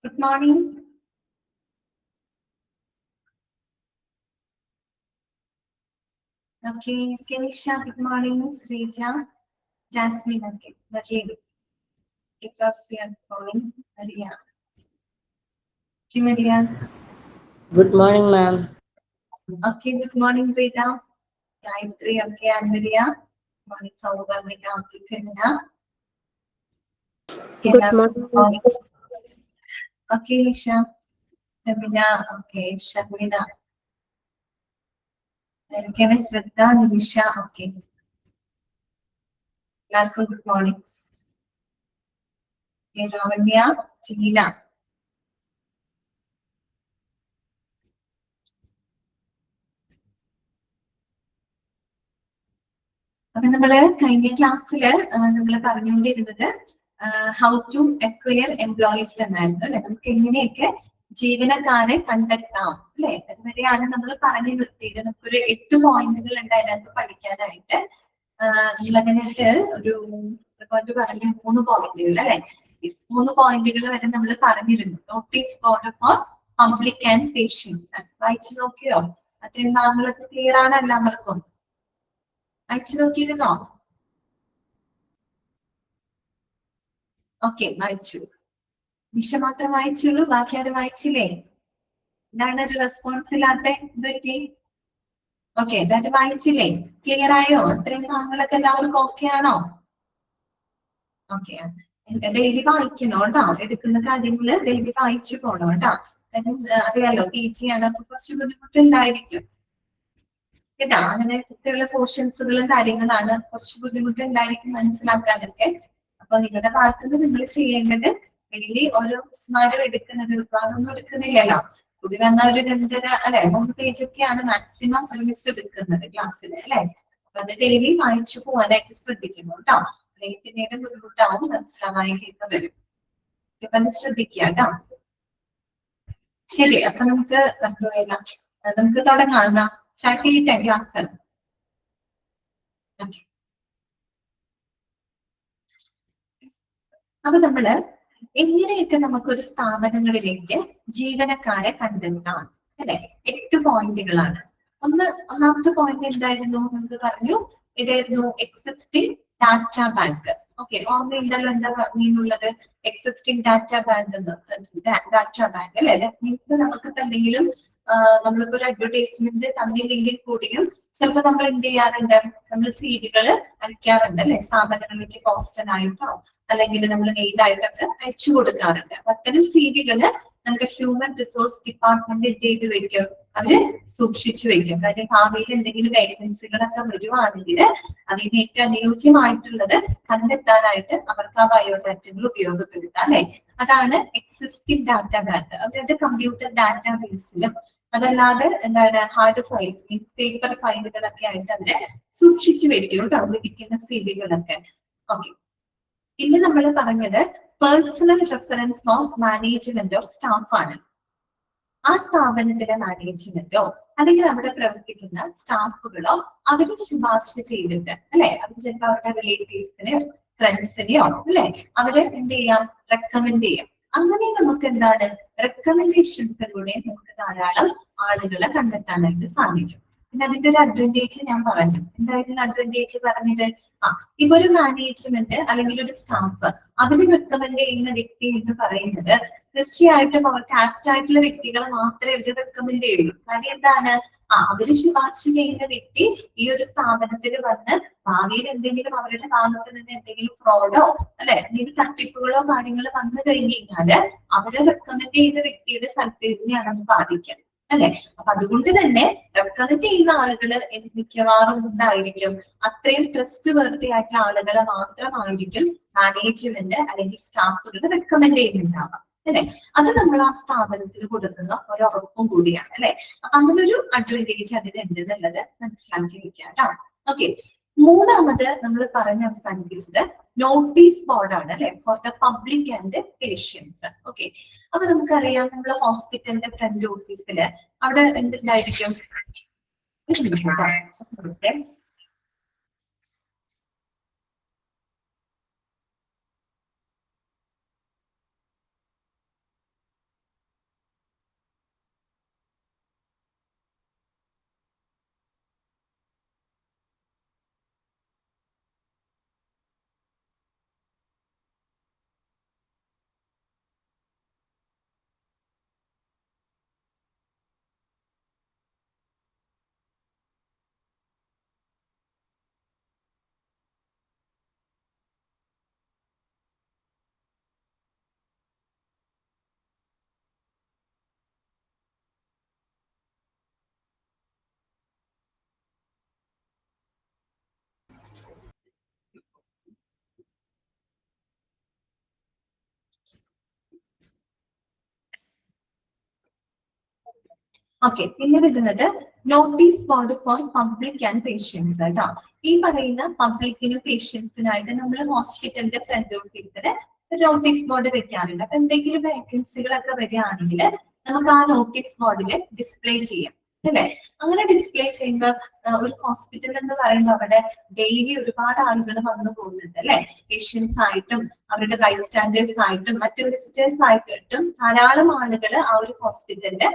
Good morning. Okay, Kenisha, good morning. Sreja, Jasmine, okay. Very good. Kipapsia calling. Maria. Okay, Maria. Good morning, ma'am. Okay, good morning, Rita. Gayatri, okay, and Maria. Morning, Saugarnika, okay, Femina. Good morning. Okay, Nisha. Femina, okay, Shamina. Okay, Miss Rita, Nisha, okay. Larko, good morning. Okay, Lavanya, Chilina. അപ്പൊ നമ്മള് കഴിഞ്ഞ ക്ലാസ്സിൽ നമ്മൾ പറഞ്ഞുകൊണ്ടിരുന്നത് how to acquire employees എന്നായിരുന്നു അല്ലെ. നമുക്ക് എങ്ങനെയൊക്കെ ജീവനക്കാരെ കണ്ടെത്താം അല്ലെ. അതുവരെയാണ് നമ്മൾ പറഞ്ഞു നിർത്തിയത്. നമുക്കൊരു 8 പോയിന്റുകൾ ഉണ്ട് അതിനകത്ത് പഠിക്കാനായിട്ട്. നമ്മളങ്ങനെ ഒരു പറഞ്ഞു 3 പോയിന്റുകൾ അല്ലെ. ഈ 3 പോയിന്റുകൾ വരെ നമ്മൾ പറഞ്ഞിരുന്നു. Notice board for public and patients. വായിച്ചു നോക്കിയോ? അത്രയും ഭാഗങ്ങളൊക്കെ ക്ലിയർ ആണ് എല്ലാവർക്കും? അയച്ചു നോക്കിയിരുന്നോ? ഓക്കെ, വായിച്ചു. നിഷ മാത്രം വായിച്ചുള്ളൂ, ബാക്കി ആരും വായിച്ചില്ലേ? എന്താണ് ഒരു റെസ്പോൺസ് ഇല്ലാത്ത ഇതൊക്കെ? ഓക്കെ, അതായത് വായിച്ചില്ലേ? ക്ലിയർ ആയോ? അത്രയും ഭാഗങ്ങളൊക്കെ എല്ലാവർക്കും ഓക്കെ ആണോ? ഓക്കെ, ഡെയിലി വായിക്കണോ കേട്ടോ. എടുക്കുന്ന കാര്യങ്ങള് ഡെയിലി വായിച്ചു പോണോ കേട്ടോ. അറിയാലോ, PG ആണ്, അപ്പൊ കുറച്ച് ബുദ്ധിമുട്ടുണ്ടായിരിക്കും കേട്ടോ. അങ്ങനെ ഇത്തരമുള്ള പോർഷൻസുകളും കാര്യങ്ങളാണ്, കുറച്ച് ബുദ്ധിമുട്ടുണ്ടായിരിക്കും മനസ്സിലാക്കാനൊക്കെ. അപ്പൊ നിങ്ങളുടെ ഭാഗത്തുനിന്ന് നിങ്ങൾ ചെയ്യേണ്ടത് ഡെയിലി ഓരോ സ്മാരം എടുക്കുന്നത്, ഒരുപാടൊന്നും എടുക്കുന്നില്ലല്ലോ. കൂടി വന്ന ഒരു 2.5 അല്ലെ 3 പേജൊക്കെയാണ് മാക്സിമം ഒരു മിസ് എടുക്കുന്നത് ക്ലാസ്സിൽ അല്ലെ. അപ്പൊ അത് ഡെയിലി വായിച്ചു പോകാനായിട്ട് ശ്രദ്ധിക്കുന്നു കേട്ടോ. അല്ലെങ്കിൽ പിന്നീട് ബുദ്ധിമുട്ടാവും, മനസ്സിലാവാനൊക്കെ വരും. അപ്പൊ അത് ശ്രദ്ധിക്കുക കേട്ടോ. ശരി, അപ്പൊ നമുക്ക് തുടങ്ങാം. സ്റ്റാർട്ട് ചെയ്യട്ടെ ക്ലാസ്? അപ്പൊ നമ്മള് എങ്ങനെയൊക്കെ നമുക്കൊരു സ്ഥാപനങ്ങളിലേക്ക് ജീവനക്കാരെ കണ്ടെത്താം അല്ലെ. 8 പോയിന്റുകളാണ്. ഒന്നാമത്തെ പോയിന്റ് എന്തായിരുന്നു? നമ്മൾ പറഞ്ഞു ഇതായിരുന്നു എക്സിസ്റ്റിംഗ് ഡാറ്റ ബാങ്ക്. ഓക്കെ, ഓർമ്മയുണ്ടല്ലോ എന്താ പറഞ്ഞിട്ടുള്ളത്? എക്സിസ്റ്റിംഗ് ഡാറ്റ ബാങ്ക് അല്ലെ. ദാറ്റ് മീൻസ് നമുക്കിപ്പോ എന്തെങ്കിലും നമ്മളിപ്പോ ഒരു അഡ്വർടൈസ്മെന്റ് തന്നില്ലെങ്കിൽ കൂടിയും ചിലപ്പോൾ നമ്മൾ എന്ത് ചെയ്യാറുണ്ട്? നമ്മൾ സിവികള് അയക്കാറുണ്ട് അല്ലെ. സ്ഥാപനങ്ങളിലേക്ക് പോസ്റ്റലായിട്ടോ അല്ലെങ്കിൽ നമ്മൾ മെയിലായിട്ടൊക്കെ അയച്ചു കൊടുക്കാറുണ്ട്. അപ്പൊ അത്തരം സിവികള് നമ്മുടെ ഹ്യൂമൻ റിസോഴ്സ് ഡിപ്പാർട്ട്മെന്റ് എന്ത് ചെയ്ത് വെക്കും? അവര് സൂക്ഷിച്ചു വെക്കും. കാര്യം ഭാവിയിൽ എന്തെങ്കിലും വേക്കൻസികളൊക്കെ വരുവാണെങ്കിൽ അതിന് ഏറ്റവും അനുയോജ്യമായിട്ടുള്ളത് കണ്ടെത്താനായിട്ട് അവർക്ക് ആ ബയോഡാറ്റകൾ ഉപയോഗപ്പെടുത്താം അല്ലെ. അതാണ് എക്സിസ്റ്റിംഗ് ഡാറ്റ ബാങ്ക്. അതായത് കമ്പ്യൂട്ടർ ഡാറ്റാ ബേസിലും അതല്ലാതെ എന്താണ് ഹാർഡ് ഫയൽ, പേപ്പർ ഫയലുകളൊക്കെ ആയിട്ട് അവര് സൂക്ഷിച്ചു വെക്കും കേട്ടോ, ലഭിക്കുന്ന സിവികളൊക്കെ. ഓക്കെ, പിന്നെ നമ്മൾ പറഞ്ഞത് personal reference of management of staff ആണ്. ആ സ്ഥാപനത്തിലെ മാനേജ്മെന്റോ അല്ലെങ്കിൽ അവിടെ പ്രവർത്തിക്കുന്ന സ്റ്റാഫുകളോ അവര് ശുപാർശ ചെയ്തിട്ട് അല്ലെ, അവർ ചിലപ്പോൾ അവരുടെ റിലേറ്റീവ്സിനെയോ ഫ്രണ്ട്സിനെയോ അല്ലെ അവര് എന്ത് ചെയ്യാം? റെക്കമെൻഡ് ചെയ്യാം. അങ്ങനെ നമുക്ക് എന്താണ്? റെക്കമെൻഡേഷൻസിലൂടെ നമുക്ക് ധാരാളം ആളുകളെ കണ്ടെത്താനായിട്ട് സാധിക്കും. പിന്നെ അതിന്റെ ഒരു അഡ്വാൻറ്റേജ് ഞാൻ പറഞ്ഞു. എന്തായിരുന്നു അഡ്വാൻറ്റേജ് പറഞ്ഞത്? ഇപ്പൊ ഒരു മാനേജ്മെന്റ് അല്ലെങ്കിൽ ഒരു സ്റ്റാഫ് അവര് റെക്കമെൻഡ് ചെയ്യുന്ന വ്യക്തി എന്ന് പറയുന്നത് തീർച്ചയായിട്ടും അവർക്ക് ആപ്റ്റ് ആയിട്ടുള്ള വ്യക്തികളെ മാത്രമേ അവര് റെക്കമെൻഡ് ചെയ്യുള്ളൂ. കാര്യം എന്താണ്? അവര് ശുപാർശ ചെയ്യുന്ന വ്യക്തി ഈ ഒരു സ്ഥാപനത്തിൽ വന്ന് ഭാവിയിൽ എന്തെങ്കിലും അവരുടെ ഭാഗത്ത് നിന്ന് എന്തെങ്കിലും ഫ്രോഡോ അല്ലെ എന്തെങ്കിലും തട്ടിപ്പുകളോ കാര്യങ്ങളോ വന്നു കഴിഞ്ഞു കഴിഞ്ഞാല് അവരെ റെക്കമെൻഡ് ചെയ്ത വ്യക്തിയുടെ സൽപ്പേരിനെയാണ് അത് ബാധിക്കുക അല്ലെ. അപ്പൊ അതുകൊണ്ട് തന്നെ റെക്കമെൻഡ് ചെയ്യുന്ന ആളുകള് മിക്കവാറും ഉണ്ടായിരിക്കും അത്രയും ട്രസ്റ്റ് വർത്തി ആയിട്ടുള്ള ആളുകളെ മാത്രമായിരിക്കും മാനേജ്മെന്റ് അല്ലെങ്കിൽ സ്റ്റാഫുകൾ റെക്കമെൻഡ് ചെയ്യുന്നുണ്ടാവാം അല്ലെ. അത് നമ്മൾ ആ സ്ഥാപനത്തിന് കൊടുക്കുന്ന ഒരു ഉറപ്പും കൂടിയാണ് അല്ലെ. അപ്പൊ അതിനൊരു അഡ്വാൻറ്റേജ് അതിനുണ്ട് എന്നുള്ളത് മനസ്സിലാക്കി വെക്കാം കേട്ടോ. ഓക്കെ, മൂന്നാമത് നമ്മൾ പറഞ്ഞ് അവസാനിപ്പിച്ചത് നോട്ടീസ് ബോർഡാണ് അല്ലെ, for the public and patients. Okay, അപ്പൊ നമുക്കറിയാം നമ്മള് ഹോസ്പിറ്റലിന്റെ ഫ്രണ്ട് ഓഫീസില് അവിടെ എന്തുണ്ടായിരിക്കും? ഓക്കെ, പിന്നെ വരുന്നത് notice board for public and patients കേട്ടോ. ഈ പറയുന്ന പബ്ലിക്കിനും പേഷ്യൻസിനായിട്ട് നമ്മൾ ഹോസ്പിറ്റലിന്റെ ഫ്രണ്ട് ഓഫീസിൽ നോട്ടീസ് ബോർഡ് വെക്കാറുണ്ട്. അപ്പൊ എന്തെങ്കിലും വേക്കൻസികളൊക്കെ വരികയാണെങ്കിൽ നമുക്ക് ആ നോട്ടീസ് ബോർഡിൽ ഡിസ്പ്ലേ ചെയ്യാം അല്ലെ. അങ്ങനെ ഡിസ്പ്ലേ ചെയ്യുമ്പോൾ ഒരു ഹോസ്പിറ്റൽ എന്ന് പറയുമ്പോൾ അവിടെ ഡെയിലി ഒരുപാട് ആളുകൾ വന്നു പോകുന്നുണ്ട് അല്ലെ. പേഷ്യൻസ് ആയിട്ടും അവരുടെ ബൈസ്റ്റാൻഡേഴ്സ് ആയിട്ടും മറ്റു വിസിറ്റേഴ്സ് ആയിട്ടും ധാരാളം ആളുകൾ ആ ഒരു ഹോസ്പിറ്റലില്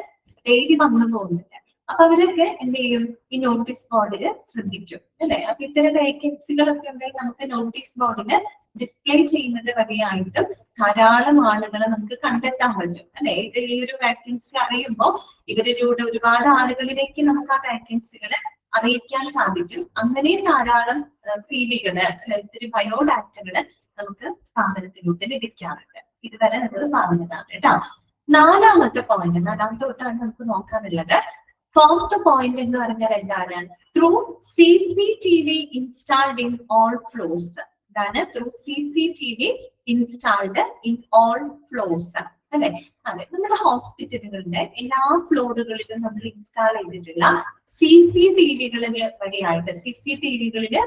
ഡെയിലി വന്നു പോകുന്നുണ്ട്. അപ്പൊ അവരൊക്കെ എന്ത് ചെയ്യും, ഈ നോട്ടീസ് ബോർഡിൽ ശ്രദ്ധിക്കും അല്ലെ. അപ്പൊ ഇത്തരം വേക്കൻസികളൊക്കെ ഉണ്ടെങ്കിൽ നമുക്ക് നോട്ടീസ് ബോർഡിന് ഡിസ്പ്ലേ ചെയ്യുന്നത് വഴിയായിട്ടും ധാരാളം ആളുകളെ നമുക്ക് കണ്ടെത്താൻ പറ്റും അല്ലെ. ഇത് ഈ ഒരു വേക്കൻസി അറിയുമ്പോൾ ഇവരിലൂടെ ഒരുപാട് ആളുകളിലേക്ക് നമുക്ക് ആ വേക്കൻസികള് അറിയിക്കാൻ സാധിക്കും. അങ്ങനെയും ധാരാളം സിവികള് ഒത്തിരി ബയോഡാറ്റകള് നമുക്ക് സ്ഥാപനത്തിലൂടെ ലഭിക്കാറുണ്ട്. ഇതുവരെ നമ്മൾ പറഞ്ഞതാണ് കേട്ടോ. നാലാമത്തെ തൊട്ടാണ് നമുക്ക് നോക്കാനുള്ളത്. ഫോർത്ത് പോയിന്റ് എന്ന് പറഞ്ഞാൽ എന്താണ്? Through CCTV installed in all floors. ഇതാണ് through CCTV installed in all floors അല്ലെ. അതെ, നമ്മുടെ ഹോസ്പിറ്റലുകളുടെ എല്ലാ ഫ്ലോറുകളിലും നമ്മൾ ഇൻസ്റ്റാൾ ചെയ്തിട്ടുള്ള CCTVകളിൽ വഴിയായിട്ട് CCTVകളില്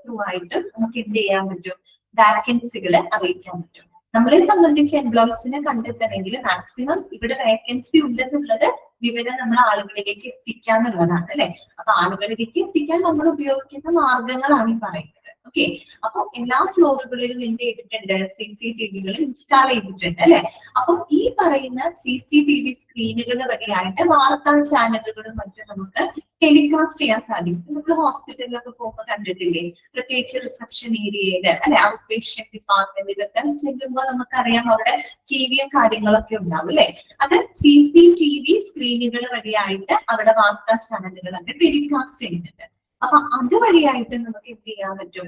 ത്രൂ ആയിട്ട് നമുക്ക് എന്ത് ചെയ്യാൻ പറ്റും? വാക്കൻസികള് അറിയിക്കാൻ പറ്റും. നമ്മളെ സംബന്ധിച്ച് എംപ്ലോയീസിനെ കണ്ടെത്തണമെങ്കിൽ മാക്സിമം ഇവിടെ വേക്കൻസി ഉണ്ടെന്നുള്ളത് വിവരം നമ്മൾ ആളുകളിലേക്ക് എത്തിക്കാന്നുള്ളതാണ് അല്ലെ. അപ്പൊ ആളുകളിലേക്ക് എത്തിക്കാൻ നമ്മൾ ഉപയോഗിക്കുന്ന മാർഗങ്ങളാണ് ഈ പറയുന്നത്. ഓക്കെ, അപ്പൊ എല്ലാ ഫ്ലോറുകളിലും എന്ത് ചെയ്തിട്ടുണ്ട്? CCTVകൾ ഇൻസ്റ്റാൾ ചെയ്തിട്ടുണ്ട് അല്ലെ. അപ്പൊ ഈ പറയുന്ന CCTV സ്ക്രീനുകൾ വഴിയായിട്ട് വാർത്താ ചാനലുകളും മറ്റും നമുക്ക് ടെലികാസ്റ്റ് ചെയ്യാൻ സാധിക്കും. നമ്മൾ ഹോസ്പിറ്റലിലൊക്കെ പോകുമ്പോൾ കണ്ടിട്ടില്ലേ, പ്രത്യേകിച്ച് റിസപ്ഷൻ ഏരിയയില് അല്ലെ, ഔട്ട് പേഷ്യന്റ് ഡിപ്പാർട്ട്മെന്റിലൊക്കെ ചെല്ലുമ്പോൾ നമുക്കറിയാം അവിടെ TVയും കാര്യങ്ങളൊക്കെ ഉണ്ടാവും അല്ലെ. അത് CCTV സ്ക്രീനുകൾ വഴിയായിട്ട് അവിടെ വാർത്താ ചാനലുകളൊക്കെ ടെലികാസ്റ്റ് ചെയ്യുന്നുണ്ട്. അപ്പൊ അതുവഴിയായിട്ട് നമുക്ക് എന്ത് ചെയ്യാൻ പറ്റും?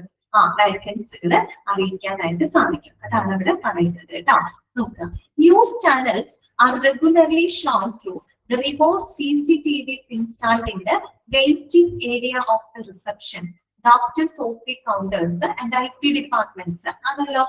വേക്കൻസികള് അറിയിക്കാനായിട്ട് സാധിക്കും. അതാണ് അവിടെ പറയുന്നത് കേട്ടോ. നോക്കാം, news channels are regularly shown through the remote CCTVs installed in the waiting area of the reception, doctors, OP counters and IP departments. ആണല്ലോ,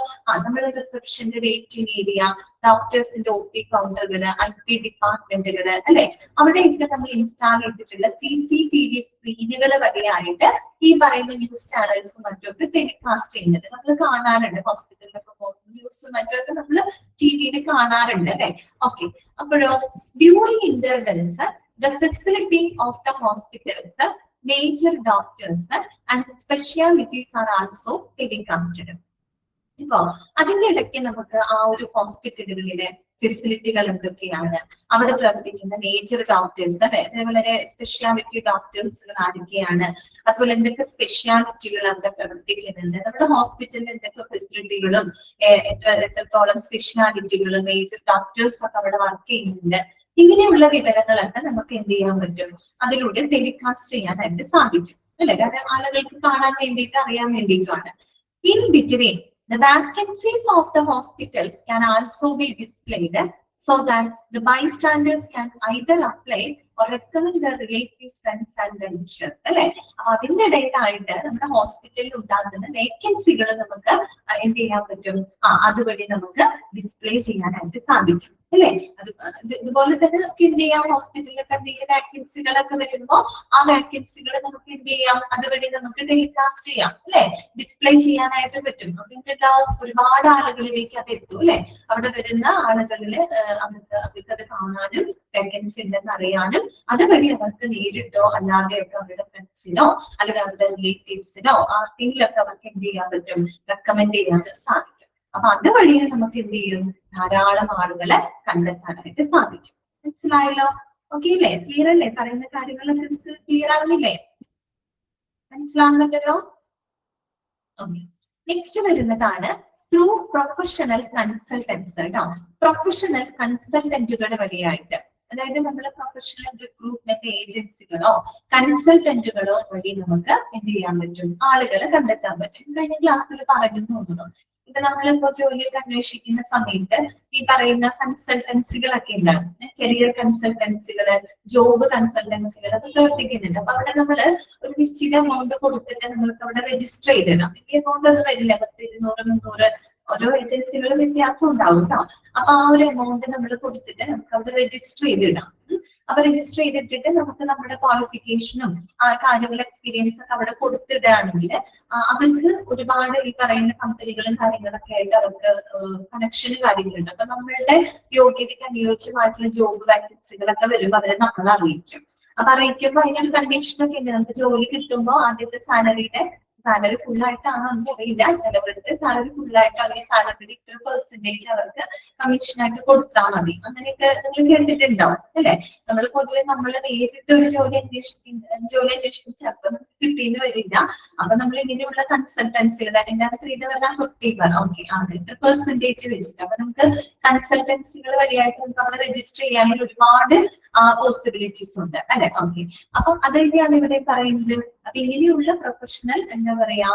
നമ്മുടെ റിസപ്ഷന്റെ വെയിറ്റിംഗ് ഏരിയ, ഡോക്ടേഴ്സിന്റെ OP കൗണ്ടറുകള്, IP ഡിപ്പാർട്ട്മെന്റുകള് അല്ലെ, അവിടെയൊക്കെ നമ്മൾ ഇൻസ്റ്റാൾ ചെയ്തിട്ടുള്ള CCTV സ്ക്രീനുകൾ വഴിയായിട്ട് ഈ പറയുന്ന ന്യൂസ് ചാനൽസും മറ്റൊക്കെ ടെലികാസ്റ്റ് ചെയ്യുന്നത് നമ്മൾ കാണാറുണ്ട്. ഹോസ്പിറ്റലിലൊക്കെ പോകുന്ന ന്യൂസും മറ്റൊക്കെ നമ്മൾ TV-യിൽ കാണാറുണ്ട് അല്ലെ. ഓക്കെ, അപ്പോഴോ during intervals the facility of the hospitals, major doctors and specialties are also telecasted. ഇപ്പോ അതിന്റെ ഇടയ്ക്ക് നമുക്ക് ആ ഒരു ഹോസ്പിറ്റലുകളിലെ ഫെസിലിറ്റികൾ എന്തൊക്കെയാണ്, അവിടെ പ്രവർത്തിക്കുന്ന മേജർ ഡോക്ടേഴ്സ് അല്ലെ, അതേപോലെ സ്പെഷ്യാലിറ്റി ഡോക്ടേഴ്സുകൾ ആരൊക്കെയാണ്, അതുപോലെ എന്തൊക്കെ സ്പെഷ്യാലിറ്റികൾ അവിടെ പ്രവർത്തിക്കുന്നുണ്ട്, നമ്മുടെ ഹോസ്പിറ്റലിൽ എന്തൊക്കെ ഫെസിലിറ്റികളും എത്രത്തോളം സ്പെഷ്യാലിറ്റികളും മേജർ ഡോക്ടേഴ്സ് ഒക്കെ അവിടെ വർക്ക് ചെയ്യുന്നുണ്ട്, ഇങ്ങനെയുള്ള വിവരങ്ങളൊക്കെ നമുക്ക് എന്ത് ചെയ്യാൻ പറ്റും? അതിലൂടെ ടെലികാസ്റ്റ് ചെയ്യാനായിട്ട് സാധിക്കും അല്ലെ. കാരണം ആളുകൾക്ക് കാണാൻ വേണ്ടിയിട്ട്, അറിയാൻ വേണ്ടിയിട്ടാണ്. In between the vacancies of the hospitals can also be displayed so that the bystanders can either apply or recommend their relatives, friends and relatives അല്ലെ. അതിന്റെ ഇടയിലായിട്ട് നമ്മുടെ ഹോസ്പിറ്റലിൽ ഉണ്ടാകുന്ന വേക്കൻസികൾ നമുക്ക് എന്ത് ചെയ്യാൻ പറ്റും? അതുവഴി നമുക്ക് ഡിസ്പ്ലേ ചെയ്യാനായിട്ട് സാധിക്കും അല്ലെ. ഇതുപോലെ തന്നെ നമുക്ക് എന്ത് ചെയ്യാം? ഹോസ്പിറ്റലിലൊക്കെ എന്തെങ്കിലും വാക്കൻസികളൊക്കെ വരുമ്പോൾ ആ വാക്കൻസികൾ നമുക്ക് എന്ത് ചെയ്യാം? അതുവഴി നമുക്ക് ടെലികാസ്റ്റ് ചെയ്യാം അല്ലെ, ഡിസ്പ്ലേ ചെയ്യാനായിട്ട് പറ്റും. എന്നിട്ടുണ്ടാവും ഒരുപാട് ആളുകളിലേക്ക് അത് എത്തും അല്ലെ. അവിടെ വരുന്ന ആളുകളില് അവർക്കത് കാണാനും വേക്കൻസി ഉണ്ടെന്ന് അറിയാനും അതുവഴി അവർക്ക് നേരിട്ടോ അല്ലാതെയൊക്കെ അവരുടെ ഫ്രണ്ട്സിനോ അല്ലെങ്കിൽ അവരുടെ റിലേറ്റീവ്സിനോ ആർക്കെങ്കിലൊക്കെ അവർക്ക് എന്ത് ചെയ്യാൻ പറ്റും? റെക്കമെൻഡ് ചെയ്യാൻ സാധിക്കും. അപ്പൊ അതുവഴി നമുക്ക് എന്ത് ചെയ്യും? ധാരാളം ആളുകളെ കണ്ടെത്താനായിട്ട് സാധിക്കും. മനസ്സിലായല്ലോ? ഓക്കെ അല്ലേ? ക്ലിയർ അല്ലേ? പറയുന്ന കാര്യങ്ങളൊക്കെ നിങ്ങൾക്ക് ക്ലിയർ ആവുന്നില്ലേ? മനസ്സിലാവുന്നുണ്ടല്ലോ? ഓക്കെ, നെക്സ്റ്റ് വരുന്നതാണ് ത്രൂ പ്രൊഫഷണൽ കൺസൾട്ടൻസ് കേട്ടോ. പ്രൊഫഷണൽ കൺസൾട്ടന്റുകളുടെ വഴിയായിട്ട്, അതായത് നമ്മുടെ പ്രൊഫഷണൽ റിക്രൂട്ട്മെന്റ് ഏജൻസികളോ കൺസൾട്ടന്റുകളോ വഴി നമുക്ക് എന്ത് ചെയ്യാൻ പറ്റും? ആളുകളെ കണ്ടെത്താൻ പറ്റും. കഴിഞ്ഞ ക്ലാസ്സിൽ പറഞ്ഞു തോന്നുന്നു. ഇപ്പൊ നമ്മളിപ്പോ ജോലിയൊക്കെ അന്വേഷിക്കുന്ന സമയത്ത് ഈ പറയുന്ന കൺസൾട്ടൻസികളൊക്കെ ഉണ്ടാകും. കരിയർ കൺസൾട്ടൻസികള്, ജോബ് കൺസൾട്ടൻസികൾ ഒക്കെ പ്രവർത്തിക്കുന്നുണ്ട്. അപ്പൊ അവിടെ നമ്മള് ഒരു നിശ്ചിത എമൗണ്ട് കൊടുത്തിട്ട് നമ്മൾക്ക് അവിടെ രജിസ്റ്റർ ചെയ്തിടാം. ഈ എമൗണ്ട് ഒന്നും വരില്ല, 10, 200, 300 ഓരോ ഏജൻസികളും വ്യത്യാസം ഉണ്ടാവും കേട്ടോ. അപ്പൊ ആ ഒരു എമൗണ്ട് നമ്മൾ കൊടുത്തിട്ട് നമുക്ക് അവിടെ രജിസ്റ്റർ ചെയ്തിടാം. അപ്പൊ രജിസ്റ്റർ ചെയ്തിട്ടിട്ട് നമുക്ക് നമ്മുടെ ക്വാളിഫിക്കേഷനും കാര്യങ്ങളും എക്സ്പീരിയൻസ് ഒക്കെ അവിടെ കൊടുത്തിടുകയാണെങ്കിൽ അവർക്ക് ഒരുപാട് ഈ പറയുന്ന കമ്പനികളും കാര്യങ്ങളൊക്കെ ആയിട്ട് അവർക്ക് കണക്ഷനും കാര്യങ്ങളുണ്ട്. അപ്പൊ നമ്മളുടെ യോഗ്യതയ്ക്ക് അനുയോജ്യമായിട്ടുള്ള ജോബ് വാക്കൻസികളൊക്കെ വരുമ്പോൾ അവരെ നമ്മൾ അറിയിക്കും. അപ്പൊ അറിയിക്കുമ്പോൾ അതിനൊരു കണ്ടീഷനൊക്കെ ഉണ്ട്. നമുക്ക് ജോലി കിട്ടുമ്പോൾ ആദ്യത്തെ സാലറി ഫുൾ ആയിട്ടാണോ എന്ന് അറിയില്ല. ചിലവരുടെ സാലറി ഫുൾ ആയിട്ട് അല്ലെങ്കിൽ സാലറിയുടെ ഇത്ര പെർസെന്റേജ് അവർക്ക് കമ്മീഷനായിട്ട് കൊടുത്താൽ മതി. അങ്ങനെയൊക്കെ നിങ്ങൾ കേട്ടിട്ടുണ്ടാവും അല്ലെ? നമ്മൾ പൊതുവെ നമ്മൾ നേരിട്ട് ഒരു ജോലി അന്വേഷിക്കും ചിലപ്പോൾ കിട്ടിയെന്ന് വരില്ല. അപ്പൊ നമ്മൾ ഇങ്ങനെയുള്ള കൺസൾട്ടൻസികളുടെ എന്താണ് ഇത് പറഞ്ഞാൽ 50 ഓക്കെ ഇത്ര പെർസെന്റേജ് വെച്ചിട്ട് അപ്പൊ നമുക്ക് കൺസൾട്ടൻസികൾ വഴിയായിട്ട് നമുക്ക് അവിടെ രജിസ്റ്റർ ചെയ്യാനുള്ള ഒരുപാട് പോസിബിലിറ്റീസ് ഉണ്ട് അല്ലെ? ഓക്കെ, അപ്പൊ അതൊക്കെയാണ് ഇവിടെ പറയുന്നത്. അപ്പൊ ഇങ്ങനെയുള്ള പ്രൊഫഷണൽ എന്താ പറയാ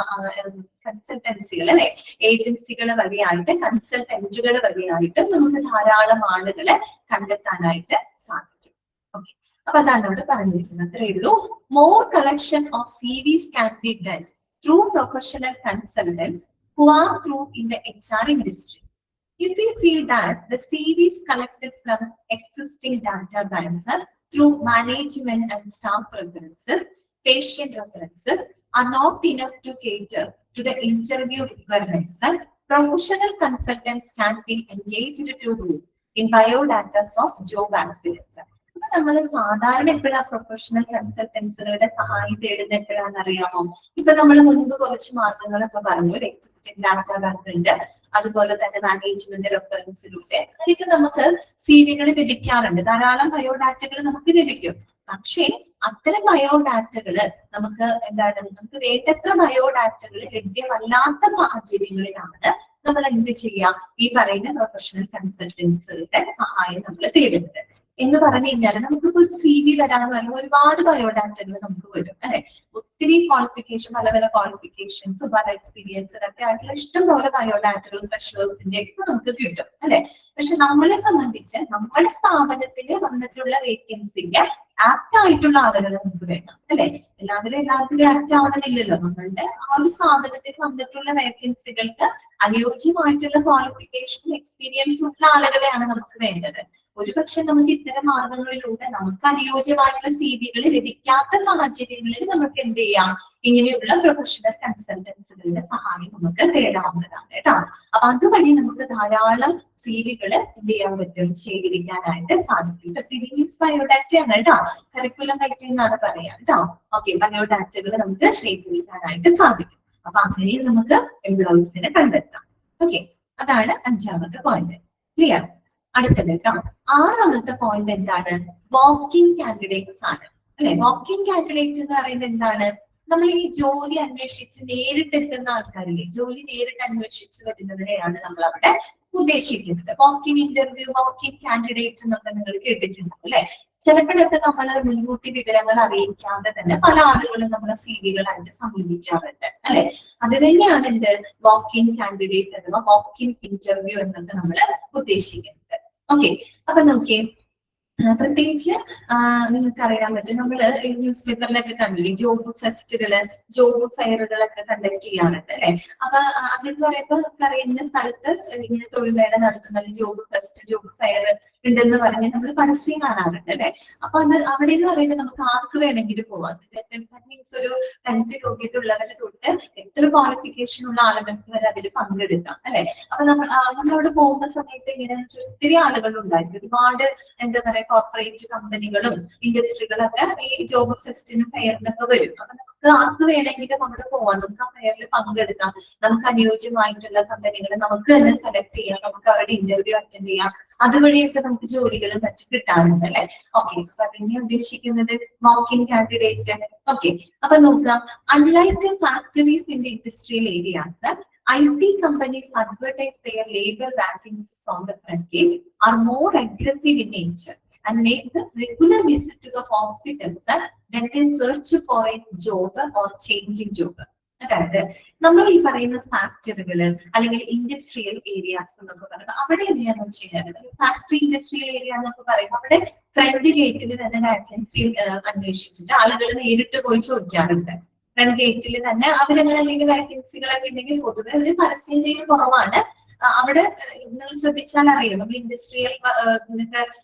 കൺസൾട്ടൻസികൾ അല്ലെ, ഏജൻസികൾ വഴിയായിട്ട് കൺസൾട്ടന്റുകൾ വഴിയായിട്ട് നമുക്ക് ധാരാളം ആളുകളെ കണ്ടെത്താനായിട്ട് സാധിക്കും. ഓക്കെ, അപ്പൊ അതാണ് ഇവിടെ പറഞ്ഞിരിക്കുന്നത്. അത്രയേ ഉള്ളൂ. More collection of CVs can be done through professional consultants who are through in the HR industry. If we feel that the CVs collected from existing data banks through management and staff references, patient references are not enough to cater to the interview requirements, professional consultants can be engaged to do in biodata of job aspirants. നമ്മൾ സാധാരണ എപ്പോഴാ professional കൺസൾട്ടൻസുകളുടെ സഹായം തേടുന്ന എപ്പോഴാണെന്ന് അറിയാമോ? ഇപ്പൊ നമ്മൾ മുൻപ് കുറച്ച് മാർഗങ്ങളൊക്കെ പറഞ്ഞു. എക്സിസ്റ്റിംഗ് ഡാറ്റ ബാങ്ക് ഉണ്ട്, അതുപോലെ തന്നെ മാനേജ്മെന്റ് റെഫറൻസിലൂടെ അതൊക്കെ നമുക്ക് CV-കൾ ലഭിക്കാറുണ്ട്. ധാരാളം ബയോഡാറ്റകൾ നമുക്ക് ലഭിക്കും. പക്ഷേ അത്തരം ബയോഡാറ്റകള് നമുക്ക് നമുക്ക് വേണ്ടത്ര ബയോഡാറ്റകൾ ലഭ്യമല്ലാത്ത സാഹചര്യങ്ങളിലാണ് നമ്മൾ എന്ത് ചെയ്യാം, ഈ പറയുന്ന പ്രൊഫഷണൽ കൺസൾട്ടൻസുകളുടെ സഹായം നമ്മൾ തേടുന്നത്. എന്ന് പറഞ്ഞു കഴിഞ്ഞാൽ നമുക്കിപ്പോ ഒരു CV വരാന്ന് പറയുമ്പോൾ ഒരുപാട് ബയോഡാറ്റകൾ നമുക്ക് വരും അല്ലെ? ഒത്തിരി ക്വാളിഫിക്കേഷൻ, പല പല ക്വാളിഫിക്കേഷൻസ്, പല എക്സ്പീരിയൻസ് ഒക്കെ ആയിട്ടുള്ള ഇഷ്ടംപോലെ ബയോഡാറ്റകളും ഫ്രഷേഴ്സിന്റെ ഒക്കെ നമുക്ക് കിട്ടും അല്ലെ? പക്ഷെ നമ്മളെ സംബന്ധിച്ച് നമ്മുടെ സ്ഥാപനത്തിൽ വന്നിട്ടുള്ള വേക്കൻസിക്ക് ആപ്റ്റ് ആയിട്ടുള്ള ആളുകൾ നമുക്ക് വേണം അല്ലെ? എല്ലാത്തിലും ആപ്റ്റ് ആവണമെന്നില്ലല്ലോ. നമ്മളുടെ ആ ഒരു സ്ഥാപനത്തിൽ വന്നിട്ടുള്ള വേക്കൻസികൾക്ക് അനുയോജ്യമായിട്ടുള്ള ക്വാളിഫിക്കേഷൻ, എക്സ്പീരിയൻസ് ഉള്ള ആളുകളെയാണ് നമുക്ക് വേണ്ടത്. ഒരുപക്ഷെ നമുക്ക് ഇത്തരം മാർഗങ്ങളിലൂടെ നമുക്ക് അനുയോജ്യമായിട്ടുള്ള CV-കൾ ലഭിക്കാത്ത സാഹചര്യങ്ങളിൽ നമുക്ക് എന്ത് ചെയ്യാം, ഇങ്ങനെയുള്ള പ്രൊഫഷണൽ കൺസൾട്ടൻസുകളുടെ സഹായം നമുക്ക് തേടാവുന്നതാണ് കേട്ടോ. അപ്പൊ അതുവഴി നമുക്ക് ധാരാളം CV-കൾ എന്ത് ചെയ്യാൻ പറ്റും, ശേഖരിക്കാനായിട്ട് സാധിക്കും. CV മീൻസ് ബയോഡാറ്റയാണ് കേട്ടോ, കരിക്കുലം റൈറ്റിംഗ് എന്നാണ് പറയാ കേട്ടോ. ഓക്കെ, ബയോഡാറ്റകൾ നമുക്ക് ശേഖരിക്കാനായിട്ട് സാധിക്കും. അപ്പൊ അങ്ങനെ നമുക്ക് എംപ്ലോയീസിനെ കണ്ടെത്താം. ഓക്കെ, അതാണ് 5ാമത്തെ പോയിന്റ്. ക്ലിയർ? അടുത്തത് കേട്ടോ, 6ാമത്തെ പോയിന്റ് എന്താണ്? വാക്കിംഗ് കാൻഡിഡേറ്റ്സ് ആണ് അല്ലെ? വാക്കിംഗ് കാൻഡിഡേറ്റ് എന്ന് പറയുന്നത് എന്താണ്? നമ്മൾ ഈ ജോലി അന്വേഷിച്ച് നേരിട്ടെത്തുന്ന ആൾക്കാരില്ലേ, ജോലി നേരിട്ട് അന്വേഷിച്ച് വരുന്നതിനെയാണ് നമ്മൾ അവിടെ ഉദ്ദേശിക്കുന്നത്. വാക്കിംഗ് ഇന്റർവ്യൂ, വാക്കിംഗ് കാൻഡിഡേറ്റ് എന്നൊക്കെ നിങ്ങൾ കേട്ടിട്ടുണ്ടാവും അല്ലെ? ചിലപ്പോഴൊക്കെ നമ്മൾ മുൻകൂട്ടി വിവരങ്ങൾ അറിയിക്കാതെ തന്നെ പല ആളുകളും നമ്മളെ CV-കളായിട്ട് സമീപിക്കാറുണ്ട് അല്ലെ? അത് തന്നെയാണ് എന്ത് വാക്കിംഗ് കാൻഡിഡേറ്റ് അഥവാ വാക്കിംഗ് ഇന്റർവ്യൂ എന്നൊക്കെ നമ്മൾ ഉദ്ദേശിക്കുന്നത്. ഓക്കെ, അപ്പൊ നോക്കിയേ, പ്രത്യേകിച്ച് നിങ്ങൾക്ക് അറിയാൻ പറ്റും, നമ്മള് ന്യൂസ് പേപ്പറിലൊക്കെ കണ്ടില്ലേ ജോബ് ഫെസ്റ്റുകള്, ജോബ് ഫെയറുകളൊക്കെ കണ്ടക്ട് ചെയ്യാറുണ്ട് അല്ലെ? അപ്പൊ അതെന്ന് പറയുമ്പോൾ നമുക്കറിയാം ഇന്ന സ്ഥലത്ത് ഇങ്ങനെ തൊഴിൽമേള നടത്തുന്ന ജോബ് ഫെസ്റ്റ്, ജോബ് ഫെയർ ഉണ്ടെന്ന് പറഞ്ഞ് നമ്മൾ പരസ്യം കാണാറുണ്ട് അല്ലെ? അപ്പൊ അത് അവിടെ എന്ന് പറയുമ്പോൾ നമുക്ക് ആർക്ക് വേണമെങ്കിലും പോവാം. മീൻസ് ഒരു 10th യോഗ്യത ഉള്ളവരെ തൊട്ട് എത്ര ക്വാളിഫിക്കേഷൻ ഉള്ള ആളുകൾക്ക് വരെ അതിൽ പങ്കെടുക്കാം അല്ലെ? അപ്പൊ നമ്മളവിടെ പോകുന്ന സമയത്ത് ഇങ്ങനെ ഒത്തിരി ആളുകൾ ഉണ്ടായിരിക്കും. ഒരുപാട് എന്താ പറയാ കോർപ്പറേറ്റ് കമ്പനികളും ഇൻഡസ്ട്രികളൊക്കെ ഈ ജോബ് ഫെസ്റ്റിനും ഫെയറിനൊക്കെ വരും. അപ്പൊ നമുക്ക് ആർക്ക് വേണമെങ്കിലും അവിടെ പോവാം, നമുക്ക് ആ ഫെയറിൽ പങ്കെടുക്കാം. നമുക്ക് അനുയോജ്യമായിട്ടുള്ള കമ്പനികളെ നമുക്ക് തന്നെ സെലക്ട് ചെയ്യാം, നമുക്ക് അവരുടെ ഇന്റർവ്യൂ അറ്റൻഡ് ചെയ്യാം. അതുവഴിയൊക്കെ നമുക്ക് ജോലികളും മറ്റും കിട്ടാറുണ്ട് അല്ലെ? ഓക്കെ, അപ്പൊ അതിനെ ഉദ്ദേശിക്കുന്നത് വാക്കിംഗ് കാൻഡിഡേറ്റ്. ഓക്കെ, അപ്പൊ നോക്കാം, unlike factories in the industrial areas, IT companies advertise their labor vacancies on the front page, are more aggressive in nature and make the regular visit to the hospitals when they search for a job or changing job. അതായത് നമ്മൾ ഈ പറയുന്ന ഫാക്ടറികള് അല്ലെങ്കിൽ industrial areas എന്നൊക്കെ പറയുന്നത് അവിടെ എങ്ങനെയാന്ന് വെച്ച് കഴിഞ്ഞാൽ ഫാക്ടറി ഇൻഡസ്ട്രിയൽ ഏരിയ എന്നൊക്കെ പറയുമ്പോൾ അവിടെ ഫ്രണ്ട് ഗേറ്റിൽ തന്നെ വാക്കൻസി അന്വേഷിച്ചിട്ട് ആളുകൾ നേരിട്ട് പോയി ചോദിക്കാറുണ്ട്. ഫ്രണ്ട് ഗേറ്റിൽ തന്നെ അവരങ്ങനെ അല്ലെങ്കിൽ വാക്കൻസികളൊക്കെ ഉണ്ടെങ്കിൽ പൊതുവെ അവർ പരസ്യം ചെയ്യുന്നത് കുറവാണ്. അവിടെ നിങ്ങൾ ശ്രദ്ധിച്ചാൽ അറിയാം, നമ്മൾ ഇൻഡസ്ട്രിയൽ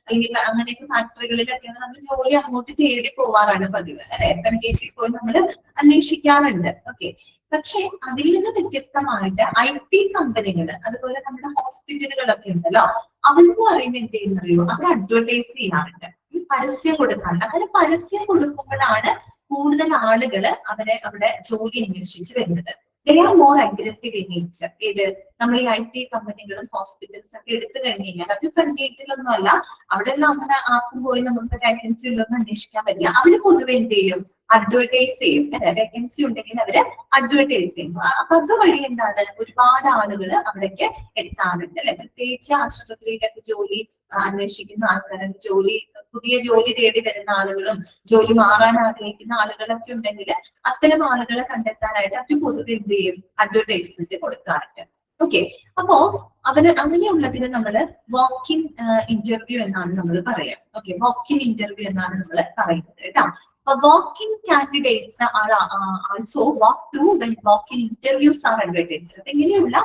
അല്ലെങ്കിൽ അങ്ങനെയൊക്കെ ഫാക്ടറികളിലൊക്കെയാണ് നമ്മൾ ജോലി അങ്ങോട്ട് തേടി പോവാറാണ് പതിവ് അല്ലെ. FMKT പോയി നമ്മൾ അന്വേഷിക്കാറുണ്ട്. ഓക്കെ, പക്ഷെ അതിൽ നിന്ന് വ്യത്യസ്തമായിട്ട് IT കമ്പനികൾ അതുപോലെ നമ്മുടെ ഹോസ്പിറ്റലുകളൊക്കെ ഉണ്ടല്ലോ, അവർക്ക് പറയുമ്പോൾ എന്ത് ചെയ്യുന്നറിയോ, അവർ അഡ്വർടൈസ് ചെയ്യാറുണ്ട്, പരസ്യം കൊടുക്കാറുണ്ട്. അങ്ങനെ പരസ്യം കൊടുക്കുമ്പോഴാണ് കൂടുതൽ ആളുകൾ അവരെ അവിടെ ജോലി അന്വേഷിച്ച് വരുന്നത്. They are more aggressive in nature. ഇത് നമ്മൾ ഈ IT കമ്പനികളും ഹോസ്പിറ്റൽസ് ഒക്കെ എടുത്തു കഴിഞ്ഞു കഴിഞ്ഞാൽ അവർ ഫ്രണ്ട് ഗേറ്റിലൊന്നും അല്ല, അവിടെ നിന്ന് അങ്ങനെ ആർക്കും പോയി നമുക്ക് വേക്കൻസി ഉള്ളതൊന്നും അന്വേഷിക്കാൻ പറ്റില്ല. അവര് പൊതുവെ എന്ത് ചെയ്യും, അഡ്വർടൈസ് ചെയ്യും അല്ലെ. വേക്കൻസി ഉണ്ടെങ്കിൽ അവര് അഡ്വർടൈസ് ചെയ്യും. അപ്പൊ അതുവഴി എന്താണ്, ഒരുപാട് ആളുകൾ അവിടേക്ക് എത്താറുണ്ട് അല്ലെ. പ്രത്യേകിച്ച് ആശുപത്രിയിലൊക്കെ ജോലി അന്വേഷിക്കുന്ന ആൾക്കാരും പുതിയ ജോലി തേടി വരുന്ന ആളുകളും ജോലി മാറാൻ ആഗ്രഹിക്കുന്ന ആളുകളൊക്കെ ഉണ്ടെങ്കിൽ അത്തരം ആളുകളെ കണ്ടെത്താനായിട്ട് അവർ പൊതുവെ എന്ത് ചെയ്യും, അഡ്വർടൈസ്മെന്റ് കൊടുക്കാറുണ്ട്. ഓക്കെ, അപ്പോ അങ്ങനെയുള്ളതിന് നമ്മൾ വാക്കിൻ ഇന്റർവ്യൂ എന്നാണ് നമ്മൾ പറയാം. ഓക്കെ, വാക്കിൻ ഇന്റർവ്യൂ എന്നാണ് നമ്മൾ പറയുന്നത് കേട്ടോ. അപ്പൊ walk in candidates are also walk through when walk in interviews are advertised. അപ്പൊ ഇങ്ങനെയുള്ള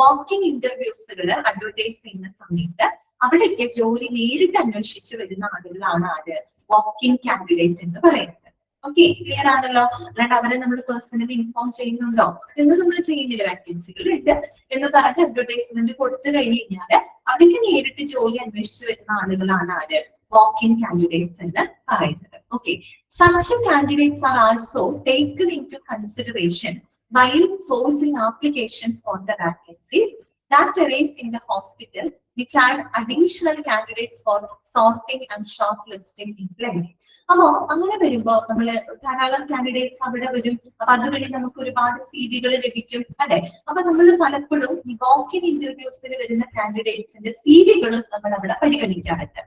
വാക്കിൻ ഇന്റർവ്യൂസുകൾ അഡ്വർടൈസ് ചെയ്യുന്ന സമയത്ത് അവിടേക്ക് ജോലി നേരിട്ട് അന്വേഷിച്ച് വരുന്ന ആളുകളാണ് ആര്, വാക്കിൻ കാൻഡിഡേറ്റ് എന്ന് പറയുന്നത്. ഓക്കെ, ക്ലിയർ ആണല്ലോ. അല്ലാണ്ട് അവരെ നമ്മൾ പേഴ്സണലി ഇൻഫോം ചെയ്യുന്നുണ്ടോ എന്ന് നമ്മൾ ചെയ്യുന്നില്ല. വാക്കൻസികൾ ഉണ്ട് എന്ന് പറഞ്ഞ് അഡ്വർടൈസ്മെന്റ് കൊടുത്തു കഴിഞ്ഞ് കഴിഞ്ഞാല് അവിടേക്ക് നേരിട്ട് ജോലി അന്വേഷിച്ച് വരുന്ന ആളുകളാണ് ആര്, വാക്കിൻ കാൻഡിഡേറ്റ്സ് എന്ന് പറയുന്നത്. Okay, such candidates are also taken into consideration while sourcing applications for the vacancies that arise in the hospital, which add additional candidates for sorting and shortlisting in plenty. അപ്പോ അങ്ങനെ വരുമ്പോ നമ്മള് ധാരാളം candidates അവിടെ വരും. അപ്പൊ അതുവഴി നമുക്ക് ഒരുപാട് CV ലഭിക്കും അല്ലെ. അപ്പൊ നമ്മൾ പലപ്പോഴും ഈ വാക്കിൻ ഇന്റർവ്യൂസിന് വരുന്ന കാൻഡിഡേറ്റ്സിന്റെ CV നമ്മൾ അവിടെ പരിഗണിക്കാറുണ്ട്.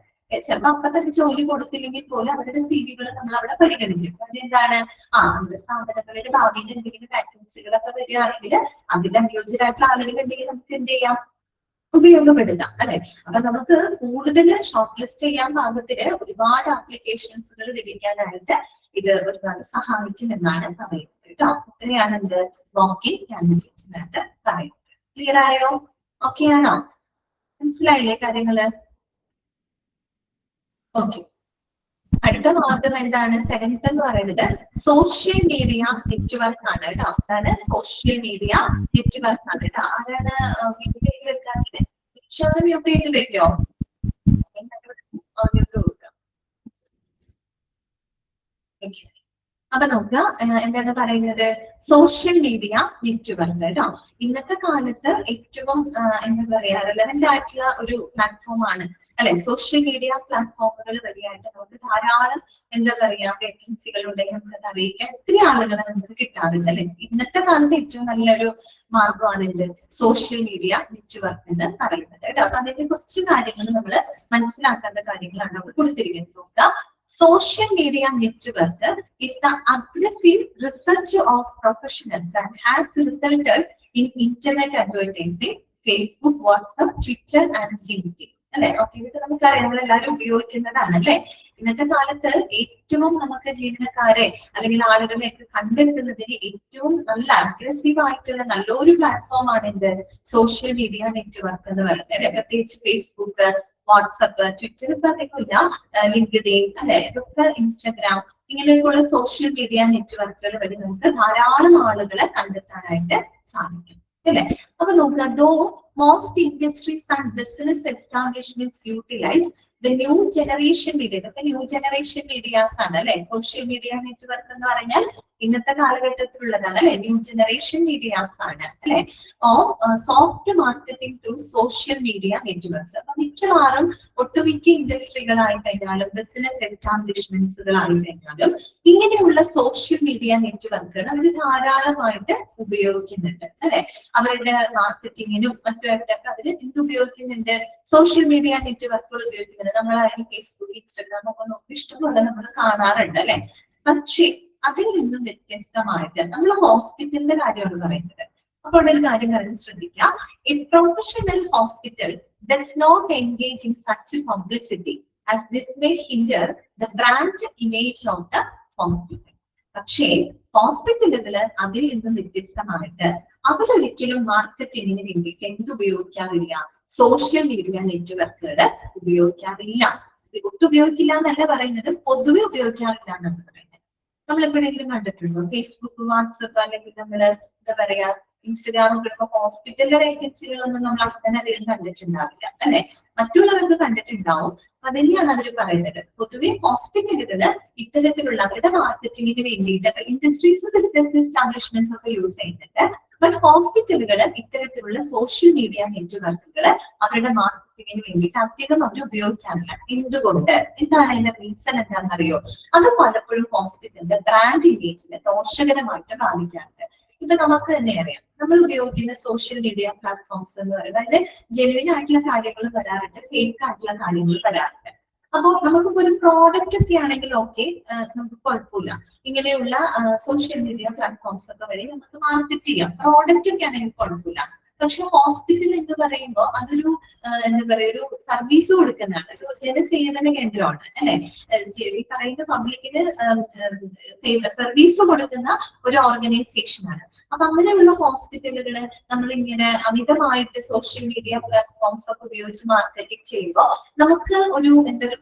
ചിലപ്പോൾ അപ്പൊ തന്നെ ജോലി കൊടുത്തില്ലെങ്കിൽ പോലും അവരുടെ CV നമ്മൾ അവിടെ പരിഗണിക്കും. അതെന്താണ്, നമ്മുടെ സ്ഥാപനങ്ങളുടെ ഭാവിയിൽ എന്തെങ്കിലും വാക്കൻസികളൊക്കെ വരികയാണെങ്കിൽ അതിൽ അനുയോജ്യരായിട്ടുള്ള ആളുകൾ ഉണ്ടെങ്കിൽ നമുക്ക് എന്ത് ചെയ്യാം, ഉപയോഗപ്പെടുത്താം അല്ലെ. അപ്പൊ നമുക്ക് കൂടുതൽ ഷോർട്ട് ലിസ്റ്റ് ചെയ്യാൻ പാകത്തിന് ഒരുപാട് ആപ്ലിക്കേഷൻസുകൾ ലഭിക്കാനായിട്ട് ഇത് ഒരുപാട് സഹായിക്കും എന്നാണ് പറയുന്നത് കേട്ടോ. ഇത്രയാണ് എന്ത് വാക്കിൻ കാൻഡിഡേറ്റ്സിനകത്ത് പറയുന്നത്. ക്ലിയർ ആയോ? ഓക്കെ ആണോ? മനസ്സിലായില്ലേ കാര്യങ്ങള്? ഓക്കെ, അടുത്ത ഭാഗം എന്താണ്, 7th എന്ന് പറയുന്നത് സോഷ്യൽ മീഡിയ നെറ്റ്വർക്ക് ആണ് കേട്ടോ. അതാണ് സോഷ്യൽ മീഡിയ നെറ്റ്വർക്ക് ആണ് കേട്ടോ. ആരാണ് മ്യൂട്ട് ചെയ്ത് വെക്കാത്തത്? മ്യൂട്ട് ചെയ്ത് വെക്കോ? അപ്പൊ നോക്കുക, എന്താണ് പറയുന്നത്, സോഷ്യൽ മീഡിയ നെറ്റ്വർക്ക് കേട്ടോ. ഇന്നത്തെ കാലത്ത് ഏറ്റവും എന്താ പറയാ റെലവെന്റ് ആയിട്ടുള്ള ഒരു പ്ലാറ്റ്ഫോം ആണ് അല്ലെ. സോഷ്യൽ മീഡിയ പ്ലാറ്റ്ഫോമുകൾ വഴിയായിട്ട് നമുക്ക് ധാരാളം എന്താ പറയാ വേക്കൻസികൾ ഉണ്ടെങ്കിൽ നമുക്കത് അറിയിക്കാൻ ഒത്തിരി ആളുകളെ നമുക്ക് കിട്ടാറുണ്ട് അല്ലെ. ഇന്നത്തെ കാലത്ത് ഏറ്റവും നല്ലൊരു മാർഗമാണ് ഇത് സോഷ്യൽ മീഡിയ നെറ്റ്വർക്ക് എന്ന് പറയുന്നത് കേട്ടോ. അപ്പൊ അതിന്റെ കുറച്ച് കാര്യങ്ങൾ നമ്മൾ മനസ്സിലാക്കേണ്ട കാര്യങ്ങളാണ് നമ്മൾ കൊടുത്തിരിക്കുന്നത്. നോക്കുക, social media network is the aggressive research of professionals and has resulted in internet advertising, Facebook, WhatsApp, Twitter and LinkedIn. അല്ലെ. ഓക്കെ, ഇതൊക്കെ നമുക്കറിയാം, നമ്മളെല്ലാവരും ഉപയോഗിക്കുന്നതാണ് അല്ലെ. ഇന്നത്തെ കാലത്ത് ഏറ്റവും നമുക്ക് ജീവനക്കാരെ അല്ലെങ്കിൽ ആളുകളെയൊക്കെ കണ്ടെത്തുന്നതിന് ഏറ്റവും നല്ല അഗ്രസീവ് ആയിട്ടുള്ള നല്ലൊരു പ്ലാറ്റ്ഫോം ആണ് എന്ത് സോഷ്യൽ മീഡിയ നെറ്റ്വർക്ക് എന്ന് പറയുന്നത് അല്ലെ. പ്രത്യേകിച്ച് ഫേസ്ബുക്ക്, വാട്സപ്പ്, ട്വിറ്റർ പറഞ്ഞിട്ടില്ല, ലിങ്ക്ഡിൻ അല്ലെ, ഇതൊക്കെ ഇൻസ്റ്റഗ്രാം, ഇങ്ങനെയൊക്കെയുള്ള സോഷ്യൽ മീഡിയ നെറ്റ്വർക്കുകൾ വഴി നമുക്ക് ധാരാളം ആളുകളെ കണ്ടെത്താനായിട്ട് സാധിക്കും അല്ലെ. അപ്പൊ നോക്കുക, though most industries and business establishments utilise the new generation media. ഇതൊക്കെ ന്യൂ ജനറേഷൻ മീഡിയാസ് ആണ് അല്ലെ. സോഷ്യൽ മീഡിയ നെറ്റ്വർക്ക് എന്ന് പറഞ്ഞാൽ ഇന്നത്തെ കാലഘട്ടത്തിലുള്ളതാണ് അല്ലെ. ന്യൂ ജനറേഷൻ മീഡിയാസ് ആണ് അല്ലെ. Of soft marketing through social media networks. അപ്പൊ മിക്കവാറും ഒട്ടുമിക്ക ഇൻഡസ്ട്രികളായി കഴിഞ്ഞാലും ബിസിനസ് എസ്റ്റാബ്ലിഷ്മെന്റ്സുകളായി കഴിഞ്ഞാലും ഇങ്ങനെയുള്ള സോഷ്യൽ മീഡിയ നെറ്റ്വർക്കുകൾ അവർ ധാരാളമായിട്ട് ഉപയോഗിക്കുന്നുണ്ട് അല്ലെ. അവരുടെ മാർക്കറ്റിങ്ങിനും മറ്റുമായിട്ടൊക്കെ അവർ എന്ത് ഉപയോഗിക്കുന്നുണ്ട്, സോഷ്യൽ മീഡിയ നെറ്റ്വർക്കുകൾ ഉപയോഗിക്കുന്നുണ്ട്. നമ്മളായാലും ഫേസ്ബുക്ക്, ഇൻസ്റ്റാഗ്രാം ഒക്കെ നോക്കി ഇഷ്ടംപോലെ നമ്മൾ കാണാറുണ്ട് അല്ലെ. പക്ഷേ അതിൽ നിന്നും വ്യത്യസ്തമായിട്ട് നമ്മൾ ഹോസ്പിറ്റലിന്റെ കാര്യമാണ് പറയുന്നത്. അപ്പോൾ ഒരു കാര്യം കാര്യം ശ്രദ്ധിക്കാം, A professional hospital does not engage in such publicity as this may hinder the brand image of the hospital. പക്ഷേ ഹോസ്പിറ്റലുകള് അതിൽ നിന്നും വ്യത്യസ്തമായിട്ട് അവരൊരിക്കലും മാർക്കറ്റിങ്ങിന് വേണ്ടിയിട്ട് എന്തുപയോഗിക്കാറില്ല? സോഷ്യൽ മീഡിയ നെറ്റ്വർക്കുകൾ ഉപയോഗിക്കാറില്ല. ഒട്ടും ഉപയോഗിക്കില്ല എന്നല്ല പറയുന്നത്, പൊതുവെ ഉപയോഗിക്കാറില്ല എന്നാണ് പറയുന്നത്. നമ്മൾ എപ്പോഴെങ്കിലും കണ്ടിട്ടുണ്ടോ ഫേസ്ബുക്ക്, വാട്സപ്പ്, അല്ലെങ്കിൽ നമ്മള് എന്താ പറയാ ഇൻസ്റ്റഗ്രാമൊക്കെ ഇപ്പൊ ഹോസ്പിറ്റലിലെ വേക്കൻസികളൊന്നും നമ്മൾ അങ്ങനെ അധികം കണ്ടിട്ടുണ്ടാവില്ല അല്ലെ? മറ്റുള്ളവർക്ക് കണ്ടിട്ടുണ്ടാവും. അപ്പൊ തന്നെയാണ് അവർ പറയുന്നത്. പൊതുവെ ഹോസ്പിറ്റലുകള് ഇത്തരത്തിലുള്ള അവരുടെ മാർക്കറ്റിങ്ങിന് വേണ്ടിയിട്ട് ഇൻഡസ്ട്രീസ് ബിസിനസ് എസ്റ്റാബ്ലിഷ്മെന്റ്സ് ഒക്കെ യൂസ് ചെയ്യുന്നുണ്ട്. ബട്ട് ഹോസ്പിറ്റലുകൾ ഇത്തരത്തിലുള്ള സോഷ്യൽ മീഡിയ നെറ്റ്വർക്കുകൾ അവരുടെ മാർക്കറ്റിങ്ങിന് വേണ്ടിയിട്ട് അധികം അവർ ഉപയോഗിക്കാറില്ല. എന്തുകൊണ്ട്? എന്താണ് അതിന്റെ റീസൺ എന്താണെന്നറിയോ? അത് പലപ്പോഴും ഹോസ്പിറ്റലിന്റെ ബ്രാൻഡ് ഇമേജിനെ ദോഷകരമായിട്ട് ബാധിക്കാറുണ്ട്. ഇപ്പൊ നമുക്ക് തന്നെ അറിയാം, നമ്മൾ ഉപയോഗിക്കുന്ന സോഷ്യൽ മീഡിയ പ്ലാറ്റ്ഫോംസ് എന്ന് പറയുന്നത് അതിൽ ജെന്യുവൻ ആയിട്ടുള്ള കാര്യങ്ങൾ വരാറുണ്ട്, ഫേക്ക് ആയിട്ടുള്ള കാര്യങ്ങൾ വരാറുണ്ട്. അപ്പൊ നമുക്കിപ്പോ ഒരു പ്രോഡക്റ്റ് ഒക്കെ ആണെങ്കിൽ ഓക്കെ, നമുക്ക് കുഴപ്പമില്ല. ഇങ്ങനെയുള്ള സോഷ്യൽ മീഡിയ പ്ലാറ്റ്ഫോംസ് ഒക്കെ വഴി നമുക്ക് മാർക്കറ്റ് ചെയ്യാം. പ്രോഡക്റ്റ് ഒക്കെ ആണെങ്കിൽ കുഴപ്പമില്ല. പക്ഷെ ഹോസ്പിറ്റൽ എന്ന് പറയുമ്പോൾ അതൊരു എന്താ പറയുക, ഒരു സർവീസ് കൊടുക്കുന്നതാണ്, ഒരു ജനസേവന കേന്ദ്രമാണ് അല്ലെ? ഈ പറയുന്ന പബ്ലിക്കിന് സർവീസ് കൊടുക്കുന്ന ഒരു ഓർഗനൈസേഷൻ ആണ്. അപ്പൊ അങ്ങനെയുള്ള ഹോസ്പിറ്റലുകള് നമ്മളിങ്ങനെ അമിതമായിട്ട് സോഷ്യൽ മീഡിയ പ്ലാറ്റ്ഫോംസ് ഒക്കെ ഉപയോഗിച്ച് മാർക്കറ്റിംഗ് ചെയ്യുമ്പോൾ നമുക്ക് ഒരു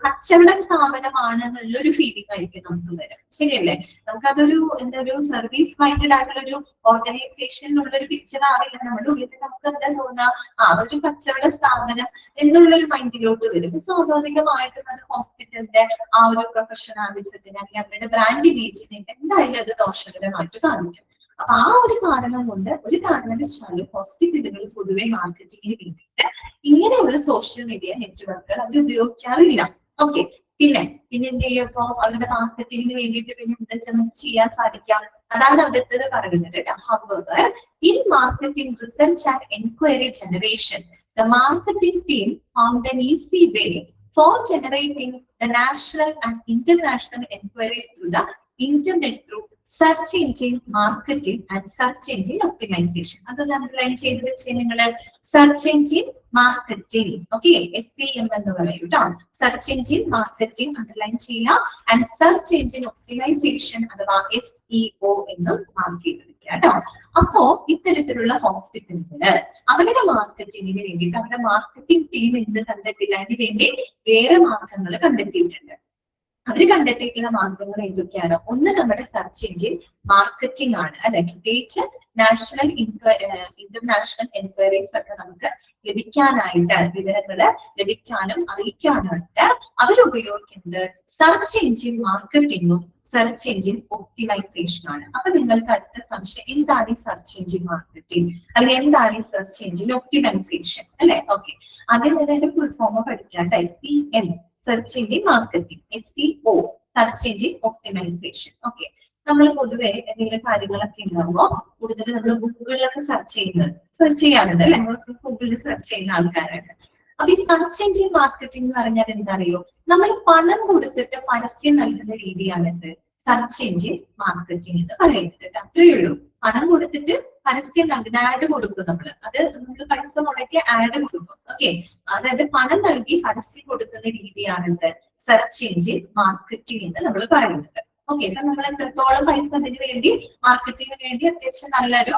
കച്ചവട സ്ഥാപനമാണ് എന്നുള്ളൊരു ഫീലിംഗ് ആയിരിക്കും നമുക്ക് വരാം. ശരിയല്ലേ? നമുക്കതൊരു ഒരു സർവീസ് മൈൻഡഡ് ആയിട്ടുള്ള ഒരു ഓർഗനൈസേഷനിലുള്ള ഒരു പിക്ചർ ആവില്ല നമ്മുടെ ഉള്ളിൽ. നമുക്ക് എന്താ തോന്നുക, ഒരു കച്ചവട സ്ഥാപനം എന്നുള്ളൊരു മൈൻഡിലോട്ട് വരും. സ്വാഭാവികമായിട്ടും അത് ഹോസ്പിറ്റലിന്റെ ആ ഒരു പ്രൊഫഷണാലിസത്തിന് അല്ലെങ്കിൽ അവരുടെ ബ്രാൻഡ് ഇമേജിനെ എന്തായാലും അത് ദോഷകരമായിട്ട് ബാധിക്കും. അപ്പൊ ആ ഒരു കാരണം കൊണ്ട് ഒരു കാരണവശാലും ഹോസ്പിറ്റലുകൾ പൊതുവെ മാർക്കറ്റിങ്ങിന് വേണ്ടിയിട്ട് ഇങ്ങനെയുള്ള സോഷ്യൽ മീഡിയ നെറ്റ്വർക്കുകൾ അവർ ഉപയോഗിക്കാറില്ല. ഓക്കെ, പിന്നെ എന്ത് ചെയ്യുമ്പോ അവരുടെ മാർക്കറ്റിങ്ങിന് വേണ്ടിയിട്ട് പിന്നെ എന്താ നമുക്ക് ചെയ്യാൻ സാധിക്കാം? അതാണ് അവിടുത്തെ പറയുന്നത്. However, in marketing research and inquiry generation, the marketing team found an easy way for generating the national and international inquiries through the internet through search engine marketing and search engine optimization. അതൊന്ന് underline ചെയ്ത് വെച്ച് നിങ്ങള് search engine marketing, okay, SEM എന്ന് പറയും കേട്ടോ. Search engine marketing underline ചെയ്യുക. And search engine optimisation അഥവാ SEO എന്നും മാർക്ക് ചെയ്ത് വെക്കുക കേട്ടോ. അപ്പോ ഇത്തരത്തിലുള്ള ഹോസ്പിറ്റലുകള് അവരുടെ മാർക്കറ്റിങ്ങിന് വേണ്ടിയിട്ട് അവരുടെ മാർക്കറ്റിംഗ് ടീം എന്ത് കണ്ടെത്തില്ല, അതിന് വേണ്ടി വേറെ മാർഗങ്ങൾ കണ്ടെത്തിയിട്ടുണ്ട്. അവർ കണ്ടെത്തിയിട്ടുള്ള മാർഗങ്ങൾ എന്തൊക്കെയാണ്? ഒന്ന് നമ്മുടെ സെർച്ച് എഞ്ചിൻ മാർക്കറ്റിംഗ് ആണ് അല്ലെ? പ്രത്യേകിച്ച് നാഷണൽ ഇന്റർനാഷണൽ എൻക്വയറീസ് ഒക്കെ നമുക്ക് ലഭിക്കാനായിട്ട്, വിവരങ്ങള് ലഭിക്കാനും അറിയിക്കാനായിട്ട് അവരുപയോഗിക്കുന്നത് സെർച്ച് എഞ്ചിൻ മാർക്കറ്റിംഗും സെർച്ച് എഞ്ചിൻ ഒപ്റ്റിമൈസേഷൻ ആണ്. അപ്പൊ നിങ്ങൾക്ക് അടുത്ത സംശയം, എന്താണ് ഈ സെർച്ച് എഞ്ചിൻ മാർക്കറ്റിംഗ് അല്ലെങ്കിൽ എന്താണ് ഈ സെർച്ച് എഞ്ചിൻ ഒപ്റ്റിമൈസേഷൻ അല്ലെ? ഓക്കെ, അതിൽ തന്നെ ഫുൾ ഫോം പഠിക്കാം. SEM search engine marketing, SEO search engine optimisation. Okay, നമ്മൾ പൊതുവെ എന്തെങ്കിലും കാര്യങ്ങളൊക്കെ ഉണ്ടാകുമ്പോൾ കൂടുതൽ നമ്മൾ ഗൂഗിളിലൊക്കെ സെർച്ച് ചെയ്യാറുണ്ട് അല്ലെ? ഗൂഗിളിൽ സെർച്ച് ചെയ്യുന്ന ആൾക്കാരാണ്. അപ്പൊ ഈ സെർച്ച് എഞ്ചിൻ മാർക്കറ്റിംഗ് എന്ന് പറഞ്ഞാൽ എന്താ അറിയോ? നമ്മൾ പണം കൊടുത്തിട്ട് പരസ്യം നൽകുന്ന രീതിയാണ് എന്ത്? സെർച്ച് എഞ്ചിൻ മാർക്കറ്റിംഗ് എന്ന് പറയുന്നത്. അത്രയേ ഉള്ളൂ. പണം കൊടുത്തിട്ട് പരസ്യം നൽകുന്ന, ആഡ് കൊടുക്കും നമ്മൾ. അത് നമ്മൾ പൈസ മുടക്കി ആഡ് കൊടുക്കും. ഓക്കെ, അതായത് പണം നൽകി പരസ്യം കൊടുക്കുന്ന രീതിയാണ് സെർച്ച് എഞ്ചിൻ മാർക്കറ്റിംഗ് എന്ന് നമ്മൾ പറയുന്നത്. ഓക്കെ, അപ്പൊ നമ്മൾ എത്രത്തോളം പൈസ അതിന് വേണ്ടി മാർക്കറ്റിങ്ങിന് വേണ്ടി അത്യാവശ്യം നല്ലൊരു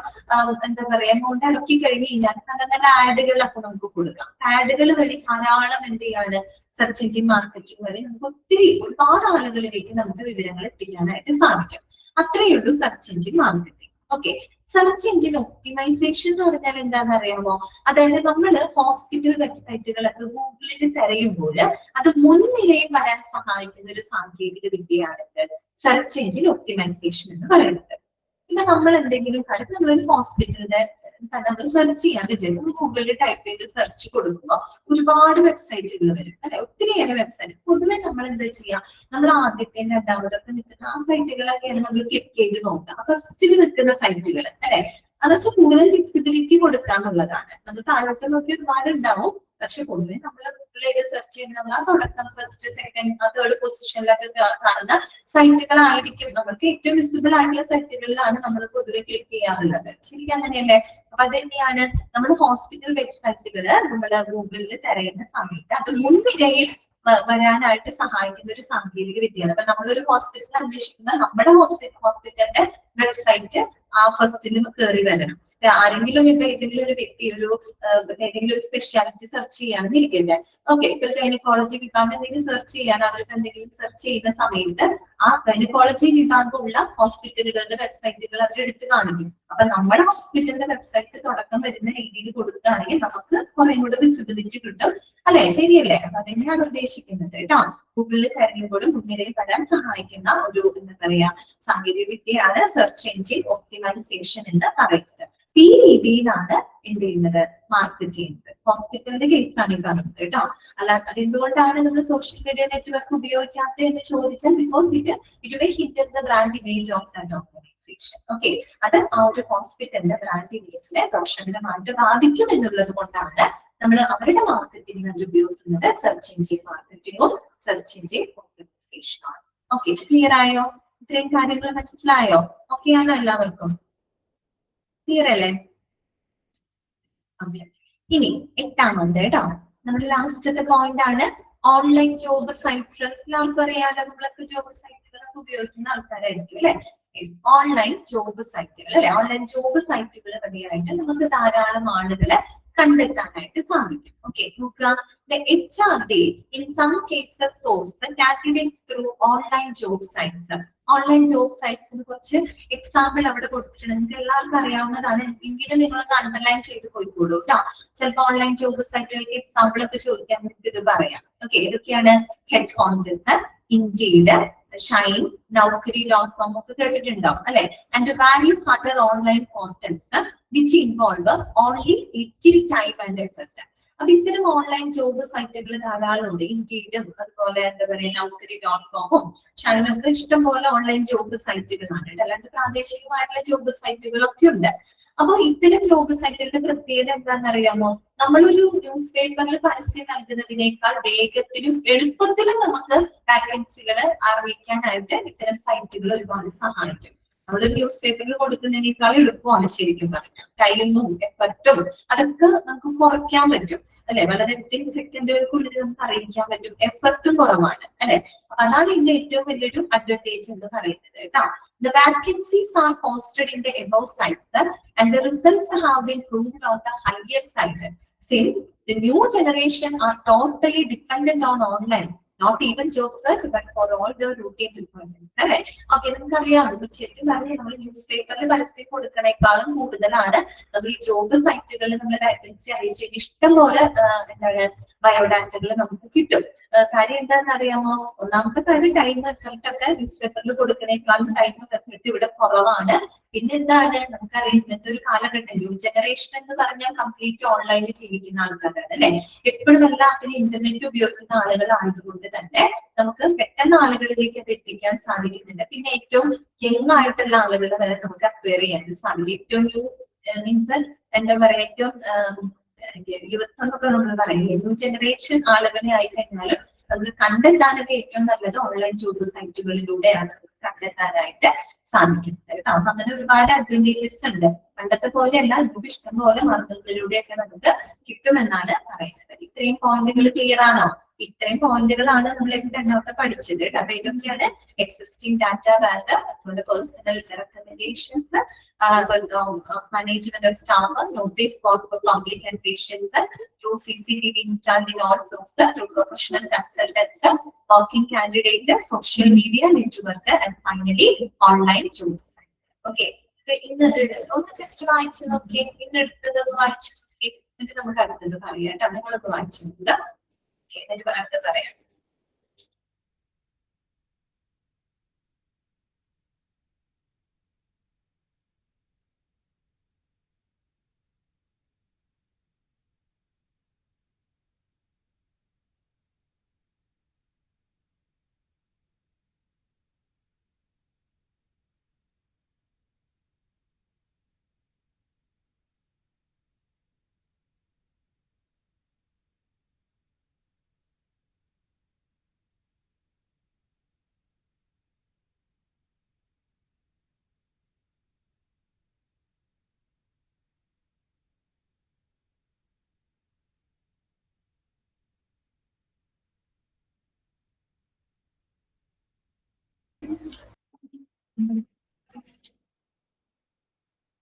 എന്താ പറയാ എമൗണ്ട് ഇറക്കി കഴിഞ്ഞ് കഴിഞ്ഞാൽ നല്ല നല്ല ആഡുകളൊക്കെ നമുക്ക് കൊടുക്കാം. ആഡുകൾ വഴി ധാരാളം എന്ത് ചെയ്യാണ്? സെർച്ച് എഞ്ചിൻ മാർക്കറ്റിംഗ് വഴി നമുക്ക് ഒരുപാട് ആളുകളിലേക്ക് നമുക്ക് വിവരങ്ങൾ എത്തിക്കാനായിട്ട് സാധിക്കും. അത്രയേ ഉള്ളൂ search engine marketing. Okay, search engine optimisation എന്ന് പറഞ്ഞാൽ എന്താണെന്ന് അറിയാമോ? അതായത് നമ്മള് ഹോസ്പിറ്റൽ വെബ്സൈറ്റുകളൊക്കെ ഗൂഗിളിൽ തിരയുമ്പോൾ അത് മുൻനിരയിൽ വരാൻ സഹായിക്കുന്ന ഒരു സാങ്കേതിക വിദ്യയാണ് സെർച്ച് എഞ്ചിൻ ഒപ്റ്റിമൈസേഷൻ എന്ന് പറയുന്നത്. ഇപ്പൊ നമ്മൾ എന്തെങ്കിലും കാര്യം നമ്മളൊരു ഹോസ്പിറ്റലിന്റെ നമ്മൾ സെർച്ച് ചെയ്യാൻ വിചാരിക്കും, ഗൂഗിളിൽ ടൈപ്പ് ചെയ്ത് സെർച്ച് കൊടുക്കുമ്പോൾ ഒരുപാട് വെബ്സൈറ്റുകൾ വരും അല്ലെ? ഒത്തിരിയേറെ വെബ്സൈറ്റ്. പൊതുവെ നമ്മൾ എന്താ ചെയ്യാം? നമ്മൾ ആദ്യത്തെ രണ്ടാമതൊക്കെ നിൽക്കുന്ന ആ സൈറ്റുകളൊക്കെയാണ് നമ്മൾ ക്ലിക്ക് ചെയ്ത് നോക്കുക. ഫസ്റ്റിൽ നിൽക്കുന്ന സൈറ്റുകൾ അല്ലെ? എന്ന് വെച്ചാൽ കൂടുതൽ വിസിബിലിറ്റി കൊടുക്കുക എന്നുള്ളതാണ്. നമ്മൾ താഴോട്ട് നോക്കി ഒരുപാട് ഉണ്ടാവും. പക്ഷെ പൊതുവെ നമ്മൾ ഗൂഗിളിൽ സെർച്ച് ചെയ്യുമ്പോൾ നമ്മൾ ആ തുടക്കം, ഫസ്റ്റ്, സെക്കൻഡ്, തേർഡ് പൊസിഷനിലൊക്കെ കാണുന്ന സൈറ്റുകളായിരിക്കും. നമുക്ക് ഏറ്റവും വിസിബിൾ ആയിട്ടുള്ള സൈറ്റുകളിലാണ് നമ്മൾ പൊതുവെ ക്ലിക്ക് ചെയ്യാറുള്ളത്. ശരിക്കും അങ്ങനെയല്ലേ? അപ്പൊ അത് തന്നെയാണ് നമ്മൾ ഹോസ്പിറ്റൽ വെബ്സൈറ്റുകള് നമ്മൾ ഗൂഗിളിൽ തിരയുന്ന സമയത്ത് അത് മുൻനിരയിൽ വരാനായിട്ട് സഹായിക്കുന്ന ഒരു സാങ്കേതിക വിദ്യയാണ്. അപ്പൊ നമ്മളൊരു ഹോസ്പിറ്റൽ അന്വേഷിക്കുന്ന നമ്മുടെ ഹോസ്പിറ്റലിന്റെ വെബ്സൈറ്റ് ആ ഫസ്റ്റിൽ കയറി വരണം. ആരെങ്കിലും ഇപ്പൊ ഏതെങ്കിലും ഒരു വ്യക്തി ഏതെങ്കിലും ഒരു സ്പെഷ്യാലിറ്റി സെർച്ച് ചെയ്യുകയാണെന്ന് ഇരിക്കില്ല. ഓക്കെ, ഇപ്പൊ ഗൈനക്കോളജി വിഭാഗം എന്തെങ്കിലും സെർച്ച് ചെയ്യാണ്, അവർക്ക് എന്തെങ്കിലും സെർച്ച് ചെയ്യുന്ന സമയത്ത് ആ ഗൈനക്കോളജി വിഭാഗമുള്ള ഹോസ്പിറ്റലുകളുടെ വെബ്സൈറ്റുകൾ അവരെടുത്ത് കാണിക്കും. അപ്പൊ നമ്മുടെ ഹോസ്പിറ്റലിന്റെ വെബ്സൈറ്റ് തുടക്കം വരുന്ന രീതിയിൽ കൊടുക്കുകയാണെങ്കിൽ നമുക്ക് കുറെ കൂടെ വിസിബിലിറ്റി കിട്ടും, അല്ലെ? ശരിയല്ലേ? അപ്പൊ അതിനെയാണ് ഉദ്ദേശിക്കുന്നത് കേട്ടോ. ഗൂഗിളിൽ തിരഞ്ഞെടുപ്പോഴും മുൻനിരയിൽ വരാൻ സഹായിക്കുന്ന ഒരു എന്താ പറയാ സാങ്കേതിക വിദ്യയാണ് സെർച്ച് എഞ്ചിൻ ഒപ്റ്റിമൈസേഷൻ എന്ന് പറയുന്നത്. ഈ രീതിയിലാണ് എന്ത് ചെയ്യുന്നത്, മാർക്കറ്റ് ചെയ്യുന്നത്. ഹോസ്പിറ്റലിന്റെ കേസാണ് ഈ പറയുന്നത് കേട്ടോ. അല്ലാതെ എന്തുകൊണ്ടാണ് നമ്മൾ സോഷ്യൽ മീഡിയ നെറ്റ്വർക്ക് ഉപയോഗിക്കാത്തത് എന്ന് ചോദിച്ചാൽ because it will hit the brand image of that organisation. Okay, അത് ആ ഒരു ഹോസ്പിറ്റലിന്റെ ബ്രാൻഡ് ഇമേജിനെ ദോഷകരമായിട്ട് ബാധിക്കും എന്നുള്ളത് കൊണ്ടാണ് നമ്മൾ അവരുടെ മാർക്കറ്റിംഗ് അതിൽ ഉപയോഗിക്കുന്നത് സെർച്ച് എഞ്ചിൻ മാർക്കറ്റിംഗും സെർച്ച് എഞ്ചിൻ ഓപ്റ്റിമൈസേഷനും ആണ്. ഓക്കെ, ക്ലിയർ ആയോ? ഇത്രയും കാര്യങ്ങൾ മനസ്സിലായോ? ഓക്കെ ആണോ എല്ലാവർക്കും? ക്ലിയർ അല്ലേ? ഓക്കെ, ഇനി എട്ടാമത്തെ കേട്ടോ, നമ്മുടെ ലാസ്റ്റത്തെ പോയിന്റ് ആണ് ഓൺലൈൻ ജോബ് സൈറ്റ്സ്. എല്ലാവർക്കും അറിയാലോ, നമ്മളൊക്കെ ജോബ് സൈറ്റുകളൊക്കെ ഉപയോഗിക്കുന്ന ആൾക്കാരായിരിക്കും അല്ലെ? ഓൺലൈൻ ജോബ് സൈറ്റുകൾ അല്ലെ? ഓൺലൈൻ ജോബ് സൈറ്റുകൾ വഴിയായിട്ട് നമുക്ക് ധാരാളം ആളുകളെ കണ്ടെത്താനായിട്ട് സാധിക്കും. ഓക്കെ, നോക്കുക. The HRD in some cases source the candidates through online job sites. Online job സൈറ്റ്സിന് കുറച്ച് എക്സാമ്പിൾ അവിടെ കൊടുത്തിട്ടുണ്ട്. നിങ്ങൾക്ക് എല്ലാവർക്കും അറിയാവുന്നതാണ്, എങ്കിലും നിങ്ങളൊന്ന് അണ്ടർലൈൻ ചെയ്ത് പോയിക്കോളൂ കേട്ടോ. ചിലപ്പോൾ ഓൺലൈൻ ജോബ് സൈറ്റുകൾക്ക് എക്സാമ്പിൾ ഒക്കെ ചോദിക്കാൻ നിങ്ങൾക്ക് ഇത് പറയാം. ഓക്കെ, ഏതൊക്കെയാണ്? ഹെഡ് കോൺജസ്, ഇൻഡീഡ്, ഷൈൻ, Naukri.com ഒക്കെ കേട്ടിട്ടുണ്ടാവും അല്ലെ? And various other online portals which involve only little time and effort. അപ്പൊ ഇത്തരം ഓൺലൈൻ ജോബ് സൈറ്റുകൾ ധാരാളം ഉണ്ട്. ഇൻഡീഡും അതുപോലെ എന്താ പറയുക Naukri.com ഷൈനൊക്കെ ഇഷ്ടം പോലെ ഓൺലൈൻ ജോബ് സൈറ്റുകളാണ്. അല്ലാണ്ട് പ്രാദേശികമായിട്ടുള്ള ജോബ് സൈറ്റുകളൊക്കെ ഉണ്ട്. അപ്പൊ ഇത്തരം ജോബ് സൈറ്റുകളുടെ പ്രത്യേകത എന്താണെന്നറിയാമോ? നമ്മളൊരു ന്യൂസ് പേപ്പറിൽ പരസ്യം നൽകുന്നതിനേക്കാൾ വേഗത്തിലും എളുപ്പത്തിലും നമുക്ക് വാക്കൻസികൾ അറിയിക്കാനായിട്ട് ഇത്തരം സൈറ്റുകൾ ഒരുപാട് സഹായിക്കും. നമ്മൾ ന്യൂസ് പേപ്പറിൽ കൊടുക്കുന്നതിനേക്കാൾ എളുപ്പമാണ് ശരിക്കും പറഞ്ഞാൽ. ടൈമും എഫർട്ടും അതൊക്കെ നമുക്ക് കുറയ്ക്കാൻ പറ്റും അല്ലെ? വളരെ സെക്കൻഡുകൾക്കുള്ളിൽ നമുക്ക് അറിയിക്കാൻ പറ്റും. എഫർട്ടും കുറവാണ് അല്ലെ? അതാണ് ഇതിന്റെ ഏറ്റവും വലിയൊരു അഡ്വാൻറ്റേജ് എന്ന് പറയുന്നത് കേട്ടോ. The vacancies are posted in the above sites and the results have been proved on the higher side. Since the new generation are totally dependent on online, not even job search, but for all the routine requirements. അല്ലെ? Okay, നമുക്കറിയാം ശരിക്കും പറഞ്ഞാൽ നമ്മൾ news പേപ്പറിൽ പരസ്യം കൊടുക്കണേക്കാളും കൂടുതലാണ് നമ്മൾ ഈ ജോബ് സൈറ്റുകളിൽ നമ്മൾ വാക്കൻസി അറിയിച്ച് ഇഷ്ടം പോലെ എന്താണ് ബയോഡാറ്റകൾ നമുക്ക് കിട്ടും. കാര്യം എന്താണെന്ന് അറിയാമോ? ഒന്നാമത്തെ കാര്യം ടൈം എഫർട്ട് ഒക്കെ ന്യൂസ് പേപ്പറിൽ കൊടുക്കണേക്കാളും ടൈം എഫർട്ട് ഇവിടെ കുറവാണ്. പിന്നെ എന്താണ്, നമുക്കറിയാം ഇന്നത്തെ ഒരു കാലഘട്ടം ന്യൂ ജനറേഷൻ എന്ന് പറഞ്ഞാൽ കംപ്ലീറ്റ് ഓൺലൈനിൽ ജീവിക്കുന്ന ആൾക്കാരാണ് അല്ലെ? എപ്പോഴും എല്ലാത്തിനും ഇന്റർനെറ്റ് ഉപയോഗിക്കുന്ന ആളുകളായതുകൊണ്ട് തന്നെ നമുക്ക് പെട്ടെന്ന് ആളുകളിലേക്ക് അത് എത്തിക്കാൻ സാധിക്കുന്നുണ്ട്. പിന്നെ ഏറ്റവും യങ് ആയിട്ടുള്ള ആളുകൾ വരെ നമുക്ക് അക്വയർ ചെയ്യാൻ സാധിക്കും. ഏറ്റവും ന്യൂ മീൻസ് എന്താ പറയാ, ഏറ്റവും യുവത്വം എന്നൊക്കെ നമ്മൾ പറയില്ലേ, ന്യൂ ജനറേഷൻ ആളുകളെ ആയിക്കഴിഞ്ഞാൽ നമുക്ക് കണ്ടെത്താനൊക്കെ ഏറ്റവും നല്ലത് ഓൺലൈൻ ജോബ് സൈറ്റുകളിലൂടെയാണ് കണ്ടെത്താനായിട്ട് സാധിക്കുന്നത് കേട്ടോ. അപ്പൊ അങ്ങനെ ഒരുപാട് അഡ്വാൻറ്റേജസ് ഉണ്ട്. പണ്ടത്തെ പോലെയല്ല, നമുക്ക് ഇഷ്ടം പോലെ മാർഗങ്ങളിലൂടെയൊക്കെ നമുക്ക് കിട്ടുമെന്നാണ് പറയുന്നത്. ഇത്രയും പോയിന്റുകൾ ക്ലിയർ ആണോ? ഇത്രയും പോയിന്റുകളാണ് നമ്മൾ രണ്ടാമത്തെ പഠിച്ചത്. അപ്പൊ ഇതൊക്കെയാണ് എക്സിസ്റ്റിംഗ് ഡാറ്റ ബാങ്ക്, അതുപോലെ personal recommendations, management of staff, notice for public and patients, through CCTV installed in all floors, through professional consultants, working candidate, social media network, and finally online job sites. Okay. ഇന്ന് ഒന്ന് just വായിച്ചു നോക്കി, ഇന്ന് എടുത്തത് വായിച്ചു നോക്കി, എന്നിട്ട് നമുക്ക് അടുത്തത് പറയാം കേട്ടോ. നിങ്ങളൊന്ന് വായിച്ചിട്ടുണ്ട്. ഓക്കെ, എന്നിട്ട് അടുത്തത് പറയാം.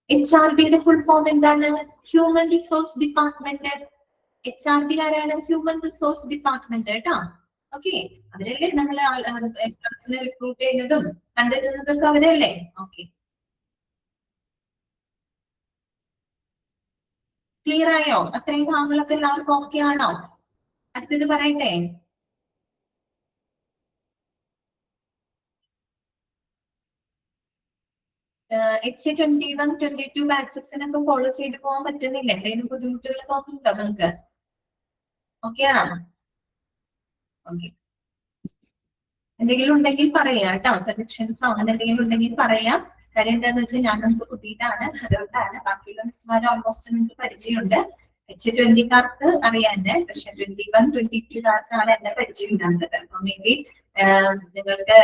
HRD ഫുൾ ഫോം എന്താണ്? Human resource department. HRD ആരാണ്? ഹ്യൂമൻ റിസോഴ്സ് ഡിപ്പാർട്ട്മെന്റ് കേട്ടോ. ഓക്കെ, അവരല്ലേ നമ്മൾ എംപ്ലോയീസിനെ റിക്രൂട്ട് ചെയ്യുന്നതും കണ്ടെത്തുന്നതൊക്കെ അവരല്ലേ? ഓക്കെ, ക്ലിയർ ആയോ? അത്രയും ഭാഗങ്ങളൊക്കെ എല്ലാവർക്കും ഓക്കെ ആണോ? അടുത്തത് പറയട്ടെ. H21, 22 ബാച്ചസിനൊക്കെ ഫോളോ ചെയ്ത് പോകാൻ പറ്റുന്നില്ല. എന്തെങ്കിലും ബുദ്ധിമുട്ടുകൾ തോന്നുന്നുണ്ടോ നിങ്ങൾക്ക്? ഓക്കെ ആണോ? ഓക്കെ, എന്തെങ്കിലും ഉണ്ടെങ്കിൽ പറയാം കേട്ടോ. സജഷൻസോ അങ്ങനെ എന്തെങ്കിലും ഉണ്ടെങ്കിൽ പറയാം. കാര്യം എന്താന്ന് വെച്ചാൽ ഞാൻ നമുക്ക് പുതിയതാണ്, അതുകൊണ്ടാണ്. ബാക്കിയുള്ള മിസ്മാരെ ഓൾമോസ്റ്റ് നിങ്ങൾക്ക് പരിചയമുണ്ട്. H20കാർക്ക് അറിയാന്നെ, പക്ഷെ 21, 22കാർക്കാണ് എന്നെ പരിചയം ഇല്ലാത്തത്. അപ്പൊ മേ ബി നിങ്ങൾക്ക്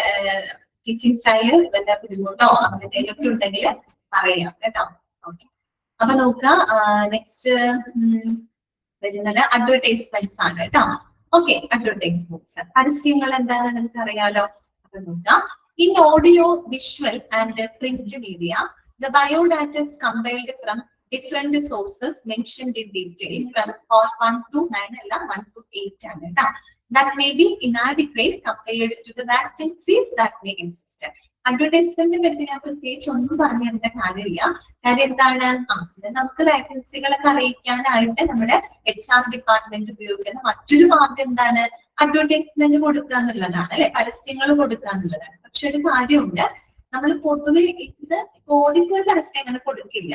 ടീച്ചിങ് സ്റ്റൈല് വല്ല ബുദ്ധിമുട്ടോ അങ്ങനെ എന്തെങ്കിലുമൊക്കെ ഉണ്ടെങ്കിൽ പറയാം കേട്ടോ. ഓക്കെ, അപ്പൊ നോക്കുക. നെക്സ്റ്റ് വരുന്നത് അഡ്വർടൈസ്മെന്റ്സ് ആണ് കേട്ടോ. ഓക്കെ, അഡ്വർടൈസ്മെന്റ്സ് പരസ്യങ്ങൾ എന്താണെന്ന് നിങ്ങൾക്ക് അറിയാലോ. അപ്പൊ നോക്കാം. In audio, visual and print media, the biodata is compiled from different sources mentioned in detail from 1 to 9 അല്ല 1 to 8 ആണ് കേട്ടോ. That may be inadequate compared to the vacancies that may exist. അഡ്വർടൈസ്മെന്റിനെ പറ്റി ഞാൻ പ്രത്യേകിച്ച് ഒന്നും പറഞ്ഞു തരേണ്ട കാര്യമില്ല. കാര്യം എന്താണ്? നമുക്ക് വാക്കൻസികളൊക്കെ അറിയിക്കാനായിട്ട് നമ്മുടെ HR ഡിപ്പാർട്ട്മെന്റ് ഉപയോഗിക്കുന്ന മറ്റൊരു മാർഗം എന്താണ്? അഡ്വർടൈസ്മെന്റ് കൊടുക്കുക എന്നുള്ളതാണ്, അല്ലെ? പരസ്യങ്ങൾ കൊടുക്കുക എന്നുള്ളതാണ്. പക്ഷെ ഒരു കാര്യമുണ്ട്, നമ്മൾ പൊതുവെ ഇന്ന് ഓടിപ്പോയി പരസ്യം അങ്ങനെ കൊടുക്കില്ല.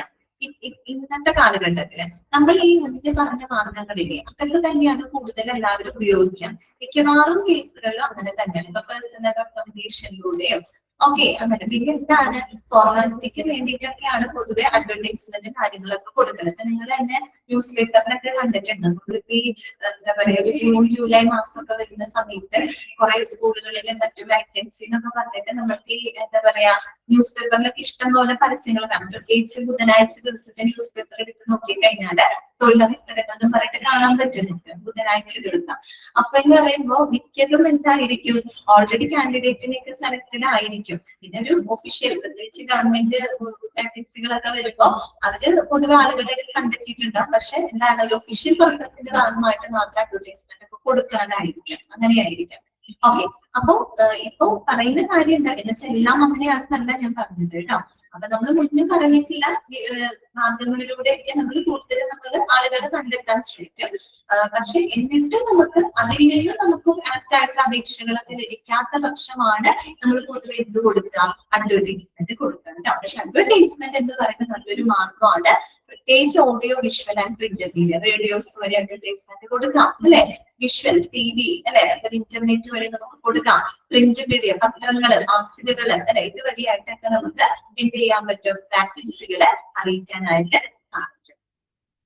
ഇന്നത്തെ കാലഘട്ടത്തില് നമ്മൾ ഈ മുന്നേ പറഞ്ഞ മാർഗങ്ങളില്ലേ, അതൊക്കെ തന്നെയാണ് കൂടുതൽ എല്ലാവരും ഉപയോഗിക്കുക. മിക്കവാറും കേസുകളിലും അങ്ങനെ തന്നെയാണ്. ഇപ്പൊ പേഴ്സണൽ റെക്കമെൻഡേഷനിലൂടെയോ ഓക്കെ അങ്ങനെ. പിന്നെ എന്താണ്? ഫോർമാലിറ്റിക്ക് വേണ്ടിയിട്ടൊക്കെയാണ് പൊതുവെ അഡ്വർടൈസ്മെന്റ് കാര്യങ്ങളൊക്കെ കൊടുക്കുന്നത്. നിങ്ങൾ തന്നെ ന്യൂസ് പേപ്പറിലൊക്കെ കണ്ടിട്ടുണ്ട്. നമ്മളിപ്പോ ഈ എന്താ പറയാ ജൂൺ ജൂലൈ മാസമൊക്കെ വരുന്ന സമയത്ത് കുറെ സ്കൂളുകളിലെ മറ്റു വാക്കൻസി എന്നൊക്കെ പറഞ്ഞിട്ട് നമ്മൾക്ക് ഈ എന്താ പറയാ ന്യൂസ് പേപ്പറിലൊക്കെ ഇഷ്ടം പോലെ പരസ്യങ്ങൾ കാണും. പ്രത്യേകിച്ച് ബുധനാഴ്ച ദിവസത്തെ ന്യൂസ് പേപ്പർ എടുത്ത് നോക്കിക്കഴിഞ്ഞാല് തൊഴിലവസരങ്ങളെന്നും പറഞ്ഞിട്ട് കാണാൻ പറ്റുന്നുണ്ട് ബുധനാഴ്ച ദിവസം. അപ്പൊ എന്ന് പറയുമ്പോൾ മിക്കതും എന്തായിരിക്കും? ഓൾറെഡി കാൻഡിഡേറ്റിനൊക്കെ സെലക്ടഡ് ആയിരിക്കും. ഇതിനൊരു ഒഫീഷ്യൽ, പ്രത്യേകിച്ച് ഗവൺമെന്റ് വാക്കൻസികളൊക്കെ വരുമ്പോ അവര് പൊതുവെ ആളുകളെ കണ്ടെത്തിയിട്ടുണ്ടാവും. പക്ഷെ എന്താണ്, ഒരു ഒഫീഷ്യൽ പർപ്പസിന്റെ ഭാഗമായിട്ട് മാത്രം അഡ്വർടൈസ്മെന്റ് ഒക്കെ കൊടുക്കാനായിരിക്കും, അങ്ങനെയായിരിക്കും. ഓക്കെ, അപ്പൊ ഇപ്പൊ പറയുന്ന കാര്യം എന്താ എന്ന് വെച്ചാൽ എല്ലാം അങ്ങനെയാണെന്നല്ല ഞാൻ പറഞ്ഞത് കേട്ടോ. അപ്പൊ നമ്മൾ മുന്നേ പറഞ്ഞിട്ടില്ല മാർഗങ്ങളിലൂടെയൊക്കെ നമ്മൾ കൂടുതൽ ആളുകളെ കണ്ടെത്താൻ ശ്രമിക്കും. പക്ഷെ എന്നിട്ട് നമുക്ക് അതിൽ നിന്ന് നമുക്ക് ആപ്റ്റ് ആയിട്ടുള്ള അപേക്ഷകളൊക്കെ ലഭിക്കാത്ത പക്ഷമാണ് നമ്മൾ പൊതുവെ എന്ത് കൊടുക്കുക? അഡ്വർടൈസ്മെന്റ് കൊടുക്കുക കേട്ടോ. പക്ഷെ അഡ്വർടൈസ്മെന്റ് എന്ന് പറയുന്നത് നല്ലൊരു മാർഗമാണ്. പ്രത്യേകിച്ച് audio, visual and print media, radios വഴി അഡ്വർടൈസ്മെന്റ് കൊടുക്കാം, അല്ലെ? വിഷ്വൽ, TV, അല്ലെ? ഇന്റർനെറ്റ് വഴി നമുക്ക് കൊടുക്കാം. പ്രിന്റ് മീഡിയ, പത്രങ്ങള്, മാസികകള്, അല്ലെ? ഇത് വഴിയായിട്ടൊക്കെ നമുക്ക് എന്ത് ചെയ്യാൻ പറ്റും? വാക്കൻസികളെ അറിയിക്കാനായിട്ട് സാധിക്കും.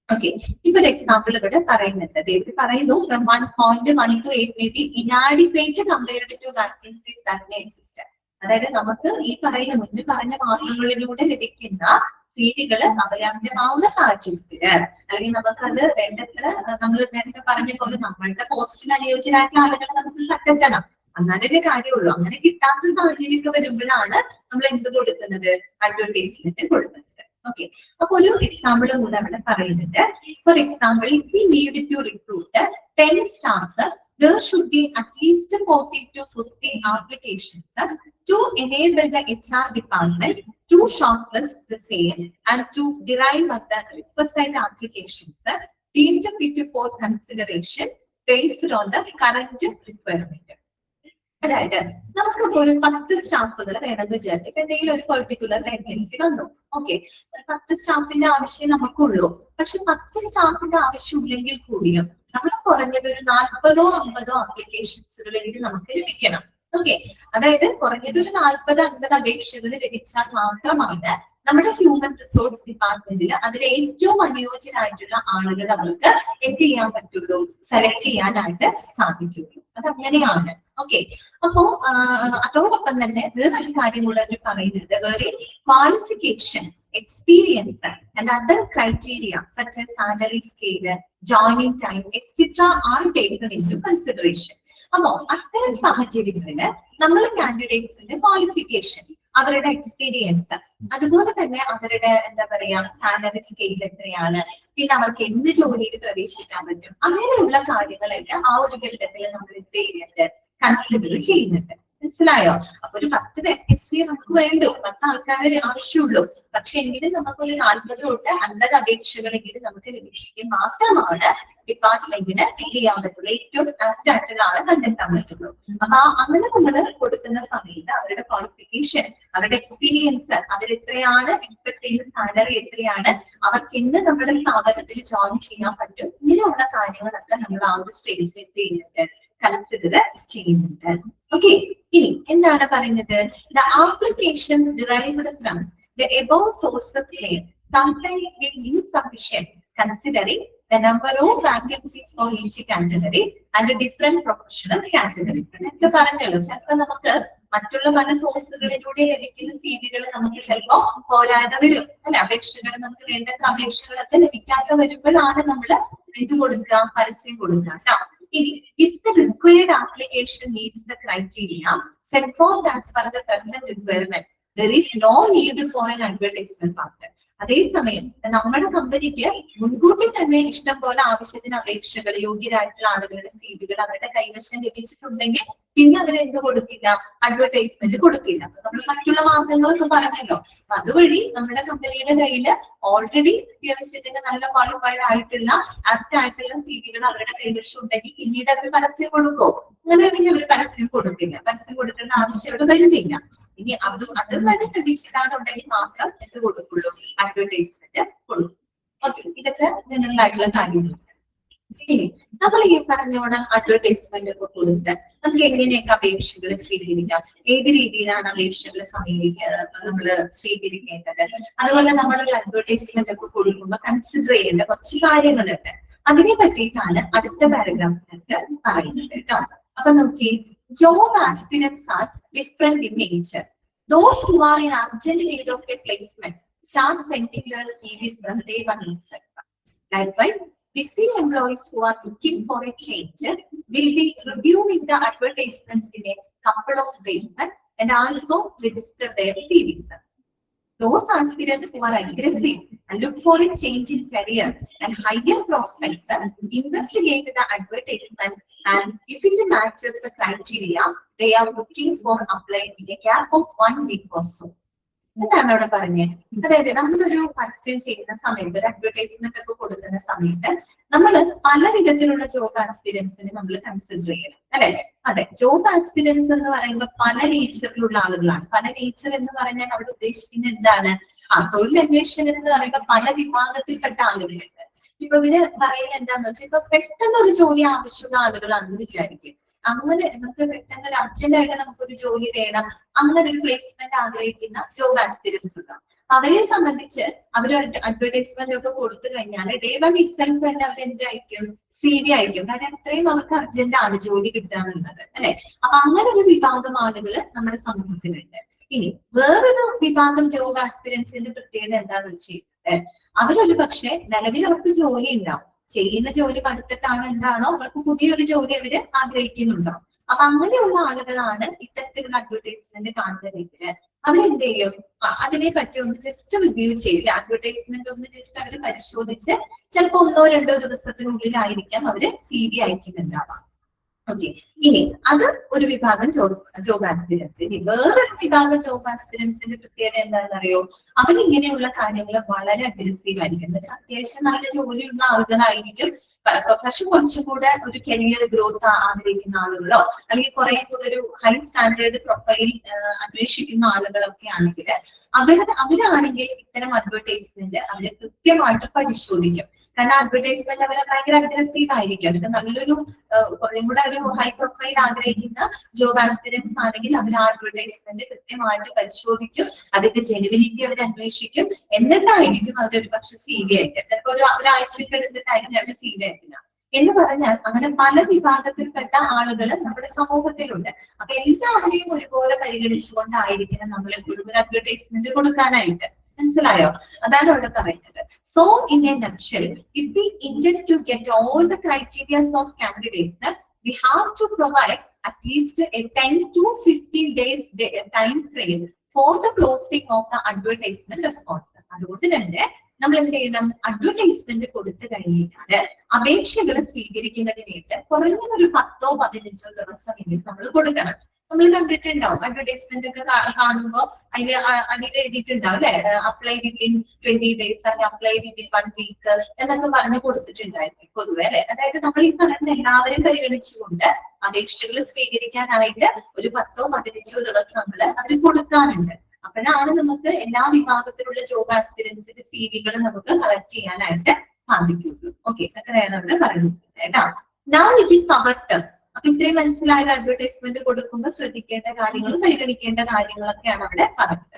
ഓക്കെ, ഇപ്പൊ ഒരു എക്സാമ്പിൾ ഇവിടെ പറയുന്നുണ്ട്. ഇവർ പറയുന്നു from 1.1 to 8 may be inadequate compared to vacancies that may exist. അതായത് നമുക്ക് ഈ പറയുന്ന മുന്നേ പറഞ്ഞ മാർഗങ്ങളിലൂടെ ലഭിക്കുന്ന സീറ്റുകള് അപര്യാപ്തമാവുന്ന സാഹചര്യത്തില്, അല്ലെങ്കിൽ നമുക്കത് വേണ്ടത്ര നമ്മൾ നേരത്തെ പറഞ്ഞ പോലെ നമ്മളുടെ പോസ്റ്റിന് അനുയോജ്യരായിട്ടുള്ള ആളുകളെ നമുക്ക് കണ്ടെത്തണം. എന്നാലേ കാര്യമുള്ളൂ. അങ്ങനെ കിട്ടാത്ത സാഹചര്യമൊക്കെ വരുമ്പോഴാണ് നമ്മൾ എന്ത് കൊടുക്കുന്നത്? അഡ്വർടൈസ്മെന്റ് കൊടുക്കുന്നത്. ഓക്കെ, അപ്പൊ ഒരു എക്സാമ്പിളും കൂടെ അവിടെ പറയുന്നുണ്ട്. For example, if we need to recruit 10 staffs, there should be at least 40 to 50 applications to enable the HR department to shortlist the same and to derive the requisite applications deemed fit for consideration based on the current requirement. അതായത് നമുക്കിപ്പോ ഒരു 10 സ്റ്റാഫുകൾ വേണമെന്ന് വിചാരിക്കും. ഇപ്പൊ എന്തെങ്കിലും ഒരു particular vacancy വന്നു. ഓക്കെ, 10 സ്റ്റാഫിന്റെ ആവശ്യം നമുക്കുള്ളൂ. പക്ഷെ 10 സ്റ്റാഫിന്റെ ആവശ്യമില്ലെങ്കിൽ കൂടിയും നമ്മൾ കുറഞ്ഞത് ഒരു 40 or 50 ആപ്ലിക്കേഷൻസുകളെങ്കിലും നമുക്ക് ലഭിക്കണം. ഓക്കെ, അതായത് കുറഞ്ഞത് ഒരു 40-50 അപേക്ഷകൾ ലഭിച്ചാൽ മാത്രമാണ് നമ്മുടെ ഹ്യൂമൻ റിസോഴ്സ് ഡിപ്പാർട്ട്മെന്റിൽ അതിൽ ഏറ്റവും അനുയോജ്യരായിട്ടുള്ള ആളുകൾ അവർക്ക് എന്ത് ചെയ്യാൻ പറ്റുള്ളൂ? സെലക്ട് ചെയ്യാനായിട്ട് സാധിക്കുള്ളൂ. അതങ്ങനെയാണ്. ഓക്കെ, അപ്പോ അതോടൊപ്പം തന്നെ വേറൊരു കാര്യം കൂടെ അവർ പറയുന്നുണ്ട്. വേറെ qualification, experience and other criteria such as salary scale, joining time etcetera are taken into consideration. അപ്പോ അത്തരം സാഹചര്യങ്ങളില് നമ്മൾ കാൻഡിഡേറ്റ്സിന്റെ ക്വാളിഫിക്കേഷൻ, അവരുടെ എക്സ്പീരിയൻസ്, അതുപോലെ തന്നെ അവരുടെ എന്താ പറയാ സാലറി സ്കെയിൽ എത്രയാണ്, പിന്നെ അവർക്ക് എന്ത് ജോലിയിൽ പ്രവേശിക്കാൻ പറ്റും, അങ്ങനെയുള്ള കാര്യങ്ങളൊക്കെ ആ ഒരു ഘട്ടത്തിൽ നമ്മൾ എന്ത് ചെയ്യുന്നുണ്ട്, കൺസിഡർ ചെയ്യുന്നുണ്ട്. മനസ്സിലായോ? അപ്പൊ ഒരു 10 വേക്കൻസി നമുക്ക് വേണ്ടു, 10 ആൾക്കാരെ ആവശ്യമുള്ളൂ. പക്ഷെ എങ്കിലും നമുക്കൊരു 40 തൊട്ട് 50 അപേക്ഷകളെങ്കിലും നമുക്ക് ലഭിച്ചെങ്കിൽ മാത്രമാണ് ഡിപ്പാർട്ട്മെന്റിന് ഡീൽ ചെയ്യാൻ പറ്റുള്ളൂ, ഏറ്റവും ആപ്റ്റ് ആയിട്ടുള്ള ആളെ കണ്ടെത്താൻ പറ്റുള്ളൂ. അപ്പൊ അങ്ങനെ നമ്മൾ കൊടുക്കുന്ന സമയത്ത് അവരുടെ ക്വാളിഫിക്കേഷൻ, അവരുടെ എക്സ്പീരിയൻസ്, അവരെത്രയാണ് എക്സ്പെക്ട് ചെയ്യുന്ന സാലറി എത്രയാണ്, അവർക്ക് ഇന്ന് നമ്മുടെ സ്ഥാപനത്തിൽ ജോയിൻ ചെയ്യാൻ പറ്റും, ഇങ്ങനെയുള്ള കാര്യങ്ങളൊക്കെ നമ്മൾ ആ ഒരു സ്റ്റേജിൽ എന്ത് ചെയ്യുന്നുണ്ട്, കൺസിഡർ ചെയ്യുന്നുണ്ട്. ഓക്കെ, ഇനി എന്താണ് പറയുന്നത്? The application derived from the above sources layer sometimes be insufficient considering the number of vacancies for each category and the different professional categories. ഇത് പറഞ്ഞല്ലോ, ചിലപ്പോൾ നമുക്ക് മറ്റുള്ള പല സോഴ്സുകളിലൂടെ ലഭിക്കുന്ന സിവികൾ നമുക്ക് ചിലപ്പോൾ പോരാതെ വരും അല്ലെ, അപേക്ഷകൾ നമുക്ക് വേണ്ടത്ര അപേക്ഷകളൊക്കെ ലഭിക്കാതെ വരുമ്പോഴാണ് നമ്മൾ ഇത് കൊടുക്കുക, പരസ്യം കൊടുക്കുക കേട്ടോ. If the required application meets the criteria set forth as per the present requirement, there is no need for an advertisement factor. അതേസമയം നമ്മുടെ കമ്പനിക്ക് മുൻകൂട്ടി തന്നെ ഇഷ്ടം പോലെ ആവശ്യത്തിന് അപേക്ഷകൾ, യോഗ്യരായിട്ടുള്ള ആളുകളുടെ സിവികൾ അവരുടെ കൈവശം ലഭിച്ചിട്ടുണ്ടെങ്കിൽ പിന്നെ അവർ എന്ത് കൊടുക്കില്ല, അഡ്വർടൈസ്മെന്റ് കൊടുക്കില്ല. നമ്മൾ മറ്റുള്ള മാർഗങ്ങളൊക്കെ പറഞ്ഞല്ലോ, അതുവഴി നമ്മുടെ കമ്പനിയുടെ കയ്യിൽ ഓൾറെഡി അത്യാവശ്യത്തിന് നല്ല ക്വാളിഫൈഡ് ആയിട്ടുള്ള ആപ്റ്റ് ആയിട്ടുള്ള സിവികൾ അവരുടെ കൈവശം ഉണ്ടെങ്കിൽ പിന്നീട് അവർ പരസ്യം കൊടുക്കോ? അങ്ങനെയാണെങ്കിൽ അവർ പരസ്യം കൊടുക്കില്ല, പരസ്യം കൊടുക്കേണ്ട ആവശ്യം അവിടെ വരുന്നില്ല. ഇനി അത് വേണ്ടി ലഭിച്ചിട്ടാണെന്നുണ്ടെങ്കിൽ മാത്രം എന്ത് കൊടുക്കുള്ളൂ, അഡ്വർടൈസ്മെന്റ് കൊടുക്കും. ഓക്കെ, ഇതൊക്കെ ജനറൽ ആയിട്ടുള്ള കാര്യങ്ങളാണ്. ഇനി നമ്മൾ ഈ പറഞ്ഞോണം അഡ്വർടൈസ്മെന്റ് ഒക്കെ കൊടുത്ത് നമുക്ക് എങ്ങനെയൊക്കെ അപേക്ഷകൾ സ്വീകരിക്കാം, ഏത് രീതിയിലാണ് അപേക്ഷകൾ നമ്മൾ സ്വീകരിക്കേണ്ടത്, അതുപോലെ നമ്മളൊരു അഡ്വർടൈസ്മെന്റ് ഒക്കെ കൊടുക്കുമ്പോൾ കൺസിഡർ ചെയ്യേണ്ട കുറച്ച് കാര്യങ്ങളുണ്ട്. അതിനെ പറ്റിയിട്ടാണ് അടുത്ത പാരഗ്രാഫിനകത്ത് പറയുന്നത് കേട്ടോ. അപ്പൊ നോക്കി, job aspirants are different in nature. Those who are in urgent need of a placement start sending their CVs from day one itself. Likewise, busy employees who are looking for a change will be reviewing the advertisements in a couple of days and also register their CVs. Those aspirants who are aggressive and look for a change in career and higher prospects investigate the advertisement, and if it matches the criteria, they are looking for applying in a gap of 1 week or so. എന്താണ് അവിടെ പറഞ്ഞത്? അതായത് നമ്മളൊരു പരസ്യം ചെയ്യുന്ന സമയത്ത്, ഒരു advertisement ഒക്കെ കൊടുക്കുന്ന സമയത്ത് നമ്മൾ പല വിധത്തിലുള്ള ജോബ് ആസ്പിരൻസിനെ നമ്മൾ കൺസിഡർ ചെയ്യണം അല്ലെ. അതെ, ജോബ് ആസ്പിരൻസ് എന്ന് പറയുമ്പോൾ പല നേച്ചറിലുള്ള ആളുകളാണ്. പല നേച്ചർ എന്ന് പറഞ്ഞാൽ അവിടെ ഉദ്ദേശിക്കുന്നത് എന്താണ്? തൊഴിലന്വേഷകർ എന്ന് പറയുമ്പോൾ പല വിഭാഗത്തിൽപ്പെട്ട ആളുകളുണ്ട്. ഇപ്പൊ ഇവര് പറയുന്നത് എന്താന്ന് വെച്ചാൽ, ഇപ്പൊ പെട്ടെന്ന് ഒരു ജോലി ആവശ്യമുള്ള ആളുകളാണെന്ന് വിചാരിക്കും. അങ്ങനെ നമുക്ക് പെട്ടെന്ന് ഒരു അർജന്റായിട്ട് നമുക്കൊരു ജോലി വേണം, അങ്ങനെ ഒരു പ്ലേസ്മെന്റ് ആഗ്രഹിക്കുന്ന ജോബ് ആസ്പിരൻസ് ഉണ്ടാവും. അവരെ സംബന്ധിച്ച് അവർ അഡ്വർടൈസ്മെന്റ് ഒക്കെ കൊടുത്തു കഴിഞ്ഞാൽ ഡേ വൺ ഇറ്റ്സെൽഫ് തന്നെ അവർ എന്ത് അയക്കും, CV അയക്കും. കാരണം അത്രയും അവർക്ക് അർജന്റ് ആണ് ജോലി കിട്ടാന്നുള്ളത് അല്ലെ. അപ്പൊ അങ്ങനെ ഒരു വിഭാഗം ആളുകൾ നമ്മുടെ സമൂഹത്തിലുണ്ട്. ഇനി വേറൊരു വിഭാഗം ജോബ് ആസ്പിരൻസിന്റെ പ്രത്യേകത എന്താന്ന് വെച്ചാൽ, അവരൊരു പക്ഷെ നിലവിൽ അവർക്ക് ജോലി ഉണ്ടാവും, ചെയ്യുന്ന ജോലി പഠിത്തിട്ടാണോ എന്താണോ അവർക്ക് പുതിയൊരു ജോലി അവര് ആഗ്രഹിക്കുന്നുണ്ടോ. അപ്പൊ അങ്ങനെയുള്ള ആളുകളാണ് ഇത്തരത്തിലുള്ള അഡ്വർടൈസ്മെന്റ് കാണുന്നതെങ്കിൽ അവരെന്ത് ചെയ്യും, അതിനെ പറ്റി ഒന്ന് ജസ്റ്റ് റിവ്യൂ ചെയ്യില്ല, അഡ്വർടൈസ്മെന്റ് ഒന്ന് ജസ്റ്റ് അവര് പരിശോധിച്ച് ചിലപ്പോൾ 1-2 ദിവസത്തിനുള്ളിലായിരിക്കാം അവര് CV അയക്കുന്നുണ്ടാവാം. ഓക്കെ, ഇനി അത് ഒരു വിഭാഗം ജോബ് ആസ്പിരൻസ്. ഇനി വേറൊരു വിഭാഗം ജോബ് ആസ്പിരൻസിന്റെ പ്രത്യേകത എന്താണെന്ന് അറിയോ? അവരിങ്ങനെയുള്ള കാര്യങ്ങൾ വളരെ അഗ്രസീവ് ആയിരിക്കും. എന്ന് വെച്ചാൽ അത്യാവശ്യം നല്ല ജോലിയുള്ള ആളുകളായിരിക്കും, പക്ഷെ കുറച്ചും കൂടെ ഒരു കരിയർ ഗ്രോത്ത് ആഗ്രഹിക്കുന്ന ആളുകളോ അല്ലെങ്കിൽ കുറെ കൂടെ ഒരു ഹൈ സ്റ്റാൻഡേർഡ് പ്രൊഫൈൽ അന്വേഷിക്കുന്ന ആളുകളൊക്കെ ആണെങ്കിൽ അവരാണെങ്കിൽ ഇത്തരം അഡ്വർടൈസ്മെന്റ് അവര് കൃത്യമായിട്ട് പരിശോധിക്കും. കാരണം അഡ്വർടൈസ്മെന്റ് അവരെ ഭയങ്കര അഗ്രസീവ് ആയിരിക്കും. അവർക്ക് നല്ലൊരു കുറേം കൂടെ ഒരു ഹൈ പ്രൊഫൈൽ ആഗ്രഹിക്കുന്ന ജോബ് ആസ്പിരൻസ് ആണെങ്കിൽ അവർ ആ അഡ്വർടൈസ്മെന്റ് കൃത്യമായിട്ട് പരിശോധിക്കും, അതിന്റെ ജെനുവിനിറ്റി അവർ അന്വേഷിക്കും, എന്നിട്ടായിരിക്കും അവരൊരു പക്ഷെ CV അയക്കുക. ചിലപ്പോൾ ഒരാഴ്ചക്ക് എടുത്തിട്ടായിരിക്കും അവർ CV അയക്കുക. എന്ന് പറഞ്ഞാൽ അങ്ങനെ പല വിഭാഗത്തിൽപ്പെട്ട ആളുകൾ നമ്മുടെ സമൂഹത്തിലുണ്ട്. അപ്പൊ എല്ലാവരെയും ഒരുപോലെ പരിഗണിച്ചുകൊണ്ടായിരിക്കണം നമ്മൾ എപ്പോഴും ഒരു അഡ്വർടൈസ്മെന്റ് കൊടുക്കാനായിട്ട്. മനസ്സിലായോ? അതാണ് അവിടെ പറയുന്നത്. So in a nutshell, if we intend to get all the criteria of candidates, we have to provide at least a 10 to 15 days time frame for the closing of the advertisement response. അതുകൊണ്ട് തന്നെ നമ്മൾ എന്ത് ചെയ്യണം? Advertisement കൊടുത്തു കഴിഞ്ഞാല് അപേക്ഷകൾ സ്വീകരിക്കുന്നതിനായിട്ട് കുറഞ്ഞതൊരു 10-15 ദിവസമെങ്കിലും നമ്മൾ കൊടുക്കണം. നമ്മൾ കണ്ടിട്ടുണ്ടാവും അഡ്വർടൈസ്മെന്റ് ഒക്കെ കാണുമ്പോൾ അതിൽ അടിയിൽ എഴുതിയിട്ടുണ്ടാവും അല്ലെ, അപ്ലൈ വിത്തിൻ 20 days അല്ലെങ്കിൽ അപ്ലൈ വിത്തിൻ 1 week എന്നൊക്കെ പറഞ്ഞു കൊടുത്തിട്ടുണ്ടായിരുന്നു പൊതുവെ അല്ലെ. അതായത് നമ്മൾ ഈ പറയുന്ന എല്ലാവരും പരിഗണിച്ചുകൊണ്ട് അപേക്ഷകൾ സ്വീകരിക്കാനായിട്ട് ഒരു 10-15 ദിവസങ്ങൾ അവർ കൊടുക്കാറുണ്ട്. അപ്പോഴാണ് നമുക്ക് എല്ലാ വിഭാഗത്തിലുള്ള ജോബ് ആസ്പിരൻസിന്റെ സിവികൾ നമുക്ക് കളക്ട് ചെയ്യാനായിട്ട് സാധിക്കുള്ളൂ. ഓക്കെ, അത്രയാണ് അവിടെ പറയുന്നത് കേട്ടോ. Now it is our turn. അപ്പൊ ഇത്രയും മനസ്സിലായ അഡ്വർടൈസ്മെന്റ് കൊടുക്കുമ്പോൾ ശ്രദ്ധിക്കേണ്ട കാര്യങ്ങളും പരിഗണിക്കേണ്ട കാര്യങ്ങളൊക്കെയാണ് അവിടെ പറഞ്ഞത്.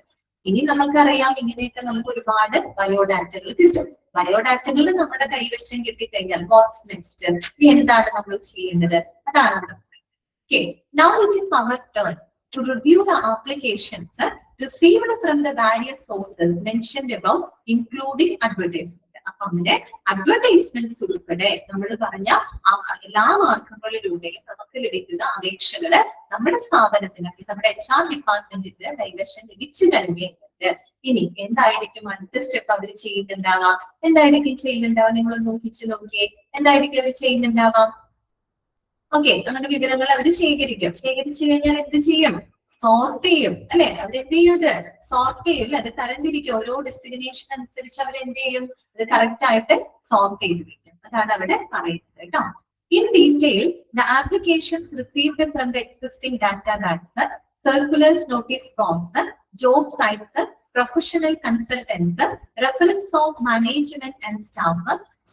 ഇനി നമുക്കറിയാം ഇങ്ങനെയൊക്കെ നമുക്ക് ഒരുപാട് ബയോഡാറ്റകൾ കിട്ടും. ബയോഡാറ്റകൾ നമ്മുടെ കൈവശം കിട്ടിക്കഴിഞ്ഞാൽ വാട്ട്സ് നെക്സ്റ്റ്, എന്താണ് നമ്മൾ ചെയ്യേണ്ടത്, അതാണ് അവിടെ. Okay, now it is our turn to review the applications received from the various sources mentioned above, including advertisement. അപ്പൊ അങ്ങനെ അഡ്വർടൈസ്മെന്റ്സ് ഉൾപ്പെടെ നമ്മൾ പറഞ്ഞ എല്ലാ മാർഗങ്ങളിലൂടെയും നമുക്ക് ലഭിക്കുന്ന അപേക്ഷകള് നമ്മുടെ സ്ഥാപനത്തിന് നമ്മുടെ HR ഡിപ്പാർട്ട്മെന്റിന്റെ കൈവശം ലഭിച്ചു കഴിഞ്ഞിട്ടുണ്ട്. ഇനി എന്തായിരിക്കും അടുത്ത സ്റ്റെപ്പ് അവർ ചെയ്യുന്നുണ്ടാവാം? എന്തായിരിക്കും ചെയ്യുന്നുണ്ടാവാം? നിങ്ങൾ നോക്കിച്ചു നോക്കിയേ, എന്തായിരിക്കും അവർ ചെയ്യുന്നുണ്ടാവാം? ഓക്കെ, അങ്ങനെ വിവരങ്ങൾ അവർ ശേഖരിക്കും. ശേഖരിച്ചു കഴിഞ്ഞാൽ എന്ത് ചെയ്യും? സോർട്ട് ചെയ്യും അല്ലെ. അവരെന്ത് ചെയ്യും? ഇത് സോർട്ട് ചെയ്യും അല്ലെ. അത് തരംതിരിക്കും. ഓരോ ഡെസ്റ്റിനേഷൻ അനുസരിച്ച് അവരെന്ത് ചെയ്യും? അത് കറക്റ്റ് ആയിട്ട് സോർട്ട് ചെയ്ത് വെക്കും. അതാണ് അവിടെ പറയുന്നത് കേട്ടോ. In detail, the applications received from the existing data banks, circulars, notice forms, job sites, professional consultants, reference of management and staff,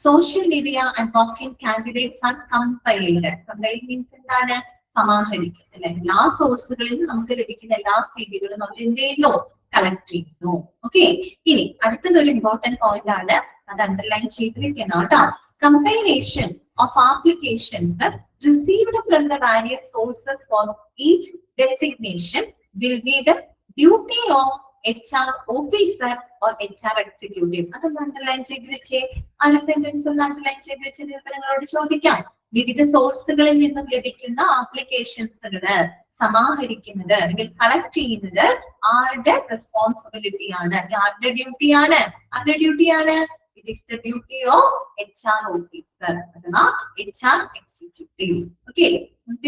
social media and walk-in candidates are compiled. Compiled means എന്താണ്? സമാഹരിക്കും അല്ലെ. എല്ലാ സോഴ്സുകളിൽ നിന്ന് നമുക്ക് ലഭിക്കുന്ന എല്ലാ സിവികളും അവർ എന്ത് ചെയ്യുന്നു? Collect ചെയ്യുന്നു. ഓക്കെ, ഇനി അടുത്തതൊരു ഇമ്പോർട്ടന്റ് പോയിന്റ് ആണ്, അത് അണ്ടർലൈൻ ചെയ്തിരിക്കണം കേട്ടോ. Compilation of applications received from the various sources for each designation will be the duty of HR officer or HR executive. അതൊന്ന് അണ്ടർലൈൻ ചെയ്ത് വെച്ചേ. ആ ഒരു സെന്റൻസ് ഒന്ന് അണ്ടർലൈൻ ചെയ്ത് വെച്ച് നിങ്ങളോട് ചോദിക്കാം. വിവിധ സോഴ്സുകളിൽ നിന്നും ലഭിക്കുന്ന ആപ്ലിക്കേഷൻസുകള് സമാഹരിക്കുന്നത് അല്ലെങ്കിൽ കളക്ട് ചെയ്യുന്നത് ആരുടെ റെസ്പോൺസിബിലിറ്റി ആണ്, ആരുടെ ഡ്യൂട്ടിയാണ്? ആരുടെ ഡ്യൂട്ടിയാണ്? It is the duty of HR officer അഥവാ HR executive. ഓക്കെ,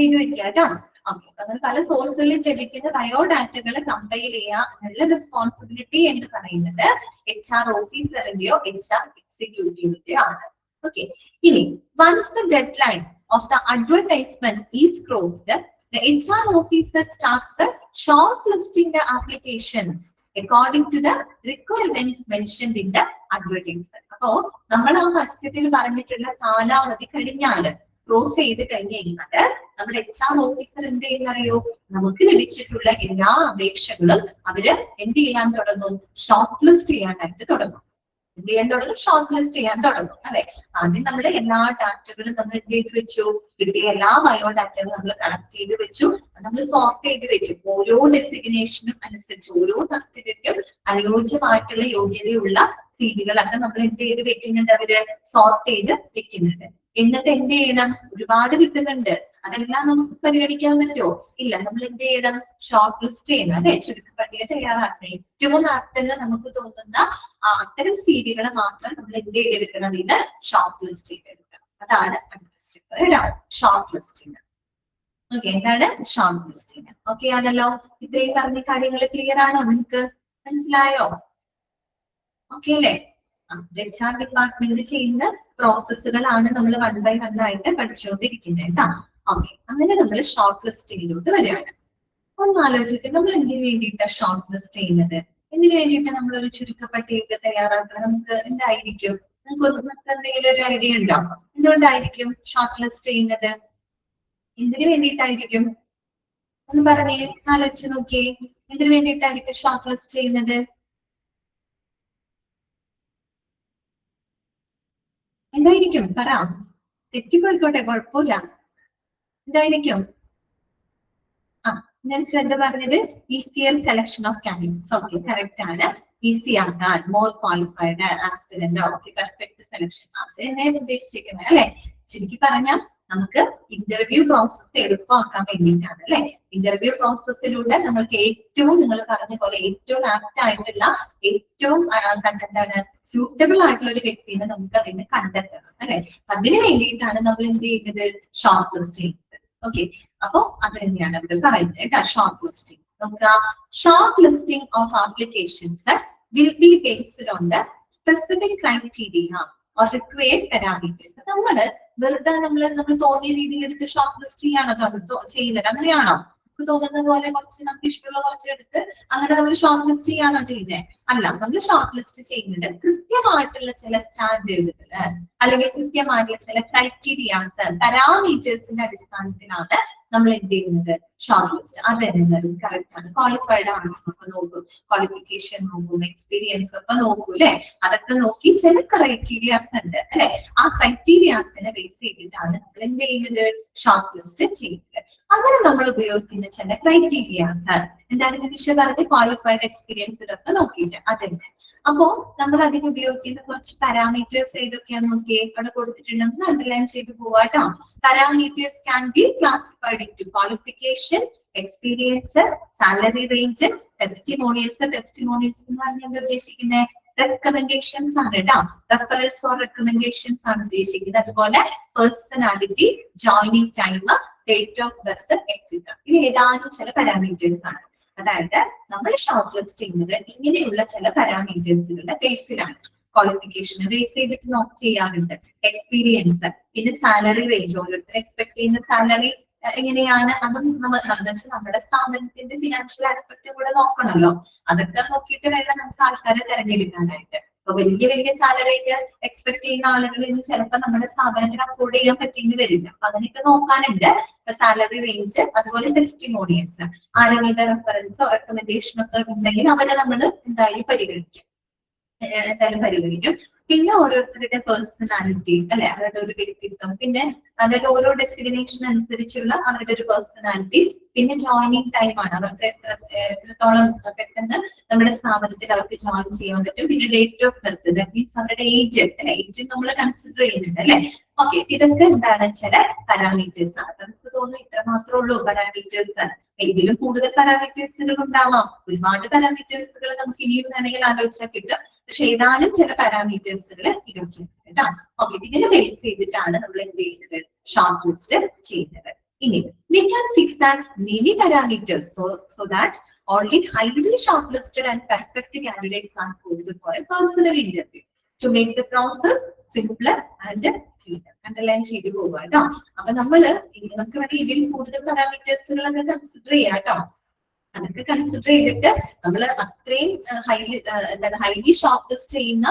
ഇത് വെക്കാട്ടോ. ഓക്കെ, അങ്ങനെ പല സോഴ്സുകളിൽ ലഭിക്കുന്ന ബയോഡാറ്റകൾ കമ്പൈൽ ചെയ്യുക എന്നുള്ള റെസ്പോൺസിബിലിറ്റി എന്ന് പറയുന്നത് HR ഓഫീസറിന്റെയോ HR എക്സിക്യൂട്ടീവിന്റെയോ ആണ്. Okay, once the deadline of the advertisement is closed, the HR officer starts shortlisting the applications according to the requirements mentioned in the advertisement. അപ്പോ നമ്മൾ ആ പരസ്യത്തിൽ പറഞ്ഞിട്ടുള്ള കാലാവധി കഴിഞ്ഞാല് ക്ലോസ് ചെയ്ത് കഴിഞ്ഞ് കഴിഞ്ഞാൽ നമ്മുടെ HR ഓഫീസർ എന്ത് ചെയ്യുന്നറിയോ? നമുക്ക് ലഭിച്ചിട്ടുള്ള എല്ലാ അപേക്ഷകളും അവര് എന്ത് ചെയ്യാൻ തുടങ്ങും? ഷോർട്ട് ലിസ്റ്റ് ചെയ്യാനായിട്ട് തുടങ്ങും. എന്ത് ചെയ്യാൻ തുടങ്ങും? ഷോർട്ട് ലിസ്റ്റ് ചെയ്യാൻ തുടങ്ങും അല്ലെ. ആദ്യം നമ്മുടെ എല്ലാ ഡാറ്റകളും നമ്മൾ എന്ത് ചെയ്ത് വെച്ചു? കിട്ടിയ എല്ലാ ബയോഡാറ്റകളും നമ്മൾ കളക്ട് ചെയ്ത് വെച്ചു. നമ്മൾ സോർട്ട് ചെയ്ത് വെക്കും. ഓരോ ഡെസിഗ്നേഷനും അനുസരിച്ച് ഓരോ തസ്തികയ്ക്കും അനുയോജ്യമായിട്ടുള്ള യോഗ്യതയുള്ള സിവികളൊക്കെ നമ്മൾ എന്ത് ചെയ്ത് വെക്കുന്നുണ്ട്? അവര് സോർട്ട് ചെയ്ത് വെക്കുന്നുണ്ട്. എന്നിട്ട് എന്ത് ചെയ്യണം? ഒരുപാട് കിട്ടുന്നുണ്ട്, അതെല്ലാം നമുക്ക് പരിഗണിക്കാൻ പറ്റുമോ? ഇല്ല. നമ്മൾ എന്ത് ചെയ്യണം? ഷോർട്ട് ലിസ്റ്റ് ചെയ്യണം അല്ലെ. ചുരുക്കപ്പട്ടിക തയ്യാറാക്കണം. ഏറ്റവും ആപ്തെന്ന് നമുക്ക് തോന്നുന്ന അത്തരം സിവികളെ മാത്രം നമ്മൾ എന്ത് ചെയ്തെടുക്കണം? അതിന് ഷോർട്ട് ലിസ്റ്റ് ചെയ്തെടുക്കണം. അതാണ് അടുത്ത സ്റ്റെപ്പ്, ഷോർട്ട് ലിസ്റ്റിംഗ്. ഓക്കെ, എന്താണ് ഷോർട്ട് ലിസ്റ്റിംഗ്? ഓക്കെ ആണല്ലോ. ഇത്രയും പറഞ്ഞ കാര്യങ്ങൾ ക്ലിയർ ആണോ? നിങ്ങൾക്ക് മനസ്സിലായോ? ഓക്കെ അല്ലേ? HR ഡിപ്പാർട്ട്മെന്റ് ചെയ്യുന്ന പ്രോസസ്സുകളാണ് നമ്മൾ 1 by 1 ആയിട്ട് പഠിച്ചുകൊണ്ടിരിക്കുന്നത് കേട്ടോ. ഓക്കെ, അങ്ങനെ നമ്മൾ ഷോർട്ട് ലിസ്റ്റിംഗിലോട്ട് വരികയാണ്. ഒന്ന് ആലോചിക്കുക, നമ്മൾ എന്തിനു വേണ്ടിയിട്ടാണ് ഷോർട്ട് ലിസ്റ്റ് ചെയ്യുന്നത്? എന്തിനു വേണ്ടിയിട്ട് നമ്മളൊരു ചുരുക്കപ്പട്ടിക തയ്യാറാക്കണം? നമുക്ക് എന്തായിരിക്കും? നമുക്ക് എന്തെങ്കിലും ഒരു ഐഡിയ ഉണ്ടോ? എന്തുകൊണ്ടായിരിക്കും ഷോർട്ട് ലിസ്റ്റ് ചെയ്യുന്നത്? എന്തിനു വേണ്ടിയിട്ടായിരിക്കും? ഒന്ന് പറഞ്ഞേ, ആലോചിച്ച് നോക്കിയേ. എന്തിനു വേണ്ടിയിട്ടായിരിക്കും ഷോർട്ട് ലിസ്റ്റ് ചെയ്യുന്നത്? എന്തായിരിക്കും? പറ. തെറ്റിപ്പോയിക്കോട്ടെ, കുഴപ്പമില്ല. എന്തായിരിക്കും? ഞാൻ ശ്രദ്ധ പറഞ്ഞത് easier selection of candidates. Okay, correct ആണ്. ഈസി ആക്കാൻ, more qualified aspirant. Okay, perfect selection. അത് തന്നെ ഉദ്ദേശിച്ചിരിക്കുന്നത് അല്ലെ. ചുരുക്കി പറഞ്ഞാൽ നമുക്ക് ഇന്റർവ്യൂ പ്രോസസ് എളുപ്പമാക്കാൻ വേണ്ടിയിട്ടാണ് അല്ലെ. ഇന്റർവ്യൂ പ്രോസസ്സിലൂടെ നമ്മൾക്ക് ഏറ്റവും നിങ്ങൾ പറഞ്ഞ പോലെ ഏറ്റവും ആപ്റ്റ് ആയിട്ടുള്ള ഏറ്റവും എന്താണ് സ്യൂട്ടബിൾ ആയിട്ടുള്ള ഒരു വ്യക്തിനെ നമുക്ക് അതിന് കണ്ടെത്തണം അല്ലെ. അതിന് വേണ്ടിയിട്ടാണ് നമ്മൾ എന്ത് ചെയ്യുന്നത്, ഷോർട്ട് ലിസ്റ്റ് ചെയ്യുന്നത്. ഓക്കെ, അപ്പൊ അത് തന്നെയാണ് ഇവിടെ പറയുന്നത് കേട്ടോ, ഷോർട്ട് ലിസ്റ്റിംഗ്. നമുക്ക് ആ short listing of applications will be based on the specific criteria or required parameters. നമ്മള് വെറുതെ നമ്മൾ തോന്നിയ രീതിയിൽ എടുത്ത് ഷോർട്ട് ലിസ്റ്റ് ചെയ്യാണോ ചെയ്യുന്നത്? അങ്ങനെയാണോ? നമുക്ക് തോന്നുന്ന പോലെ കുറച്ച് നമുക്ക് ഇഷ്ടമുള്ള കുറച്ച് എടുത്ത് അങ്ങനെ നമ്മൾ ഷോർട്ട് ലിസ്റ്റ് ചെയ്യാണോ ചെയ്യുന്നത്? അല്ല, നമ്മൾ ഷോർട്ട് ലിസ്റ്റ് ചെയ്യുന്നത് കൃത്യമായിട്ടുള്ള ചില സ്റ്റാൻഡേർഡുകൾ അല്ലെങ്കിൽ കൃത്യമായിട്ടുള്ള ചില ക്രൈറ്റീരിയാസ് പാരാമീറ്റേഴ്സിന്റെ അടിസ്ഥാനത്തിലാണ് നമ്മൾ എന്ത് ചെയ്യുന്നത്, ഷോർട്ട് ലിസ്റ്റ്. അതെന്തായാലും കറക്റ്റ് ആണ്, ക്വാളിഫൈഡ് ആണോ ഒക്കെ നോക്കും, ക്വാളിഫിക്കേഷൻ നോക്കും, എക്സ്പീരിയൻസ് ഒക്കെ നോക്കും അല്ലെ. അതൊക്കെ നോക്കി ചില ക്രൈറ്റീരിയാസ് ഉണ്ട് അല്ലെ, ആ ക്രൈറ്റീരിയാസിനെ ബേസ് ചെയ്തിട്ടാണ് നമ്മൾ എന്ത് ചെയ്യുന്നത്, ഷോർട്ട് ലിസ്റ്റ് ചെയ്യുന്നത്. അങ്ങനെ നമ്മൾ ഉപയോഗിക്കുന്ന ചില ക്രൈറ്റീരിയാസ് എന്താണ് വിഷയം പറഞ്ഞ് ക്വാളിഫൈഡ് എക്സ്പീരിയൻസിലൊക്കെ നോക്കിയിട്ട് അതന്നെ. അപ്പോ നമ്മൾ അതിന് ഉപയോഗിക്കുന്ന കുറച്ച് പാരാമീറ്റേഴ്സ് ഏതൊക്കെയാന്ന് നോക്കിയേ, അവിടെ കൊടുത്തിട്ടുണ്ടെന്ന് അണ്ടർലൈൻ ചെയ്ത് പോവാട്ടോ. Parameters can be classified into qualification, experience, salary range, testimonials. Testimonials എന്ന് പറഞ്ഞാൽ എന്താ ഉദ്ദേശിക്കുന്നത്, റെക്കമെൻഡേഷൻസ് ആണ് കേട്ടോ, റെഫറൻസ് ഓർ റെക്കമെൻഡേഷൻസ് ആണ് ഉദ്ദേശിക്കുന്നത്. അതുപോലെ personality, joining time, date of birth etcetera. ഇത് ഏതാനും ചില പാരാമീറ്റേഴ്സ് ആണ്. അതായത് നമ്മൾ ഷോർട്ട് ലിസ്റ്റ് ചെയ്യുന്നത് ഇങ്ങനെയുള്ള ചില പാരാമീറ്റേഴ്സുകളുടെ ബേസിലാണ്. ക്വാളിഫിക്കേഷനെ ബേസ് ചെയ്തിട്ട് ചെയ്യാറുണ്ട്, എക്സ്പീരിയൻസ്, പിന്നെ സാലറി റേഞ്ച്, ഓരോരുത്തർ എക്സ്പെക്ട് ചെയ്യുന്ന സാലറി എങ്ങനെയാണ് അതും നമ്മുടെ സ്ഥാപനത്തിന്റെ ഫിനാൻഷ്യൽ ആസ്പെക്ട് കൂടെ നോക്കണമല്ലോ. അതൊക്കെ നോക്കിയിട്ട് വേണം നമുക്ക് ആൾക്കാരെ തെരഞ്ഞെടുക്കാനായിട്ട്. അപ്പൊ വലിയ വലിയ സാലറി ഒക്കെ എക്സ്പെക്ട് ചെയ്യുന്ന ആളുകളിൽ ചിലപ്പോൾ നമ്മുടെ സ്ഥാപനത്തിന് അഫോർഡ് ചെയ്യാൻ പറ്റിയെന്ന് വരില്ല. അപ്പൊ അതിനൊക്കെ നോക്കാനുണ്ട്. സാലറി റേഞ്ച്, അതുപോലെ ടെസ്റ്റിമോണിയൽസ്, ആരെങ്കിലും റെഫറൻസോ റെക്കമെൻഡേഷനോ ഒക്കെ ഉണ്ടെങ്കിൽ അവരെ നമ്മൾ എന്തായാലും പരിഗണിക്കും. പിന്നെ ഓരോരുത്തരുടെ പേഴ്സണാലിറ്റി അല്ലെ, അവരുടെ ഒരു വ്യക്തിത്വം, പിന്നെ അതായത് ഓരോ ഡെസ്റ്റിനേഷൻ അനുസരിച്ചുള്ള അവരുടെ ഒരു പേഴ്സണാലിറ്റി, പിന്നെ ജോയിനിങ് ടൈം ആണ്, അവർക്ക് എത്രത്തോളം പെട്ടെന്ന് നമ്മുടെ സ്ഥാപനത്തിൽ അവർക്ക് ജോയിൻ ചെയ്യാൻ പറ്റും, പിന്നെ date of birth, that means അവരുടെ ഏജ് ഏജ് നമ്മൾ കൺസിഡർ ചെയ്യുന്നുണ്ട് അല്ലെ. ഓക്കെ, ഇതൊക്കെ എന്താണ് ചില പാരാമീറ്റേഴ്സ് ആണ്. നമുക്ക് തോന്നുന്നു ഇത്ര മാത്രമേ ഉള്ളൂ പാരാമീറ്റേഴ്സ്, ഇതിലും കൂടുതൽ പാരാമീറ്റേഴ്സുകൾ ഉണ്ടാവാം. ഒരുപാട് പാരാമീറ്റേഴ്സുകൾ നമുക്ക് ഇനിയും വേണമെങ്കിൽ ആലോചിച്ചാൽ കിട്ടും. പക്ഷെ ഏതാനും ചില പാരാമീറ്റേഴ്സുകൾ ഇതൊക്കെയാണ് കേട്ടോ. ഓക്കെ, ഇതിനെ ബേസ് ചെയ്തിട്ടാണ് നമ്മൾ എന്ത് ചെയ്യുന്നത്, ഷോർട്ട് ലിസ്റ്റ് ചെയ്യുന്നത്. ഇനി we can fix as many parameters so that only highly shortlisted and perfect candidates are called for a personal interview to make the process simpler and cleaner. Underline ചെയ്ത് പോവുക കേട്ടോ. അപ്പൊ നമുക്ക് വേണമെങ്കിൽ ഇതിൽ കൂടുതൽ പാരാമീറ്റേഴ്സുകളൊക്കെ കൺസിഡർ ചെയ്യാം കേട്ടോ. അതൊക്കെ കൺസിഡർ ചെയ്തിട്ട് നമ്മൾ അത്രയും ഹൈലി ഷോർട്ട് ലിസ്റ്റ് ചെയ്യുന്ന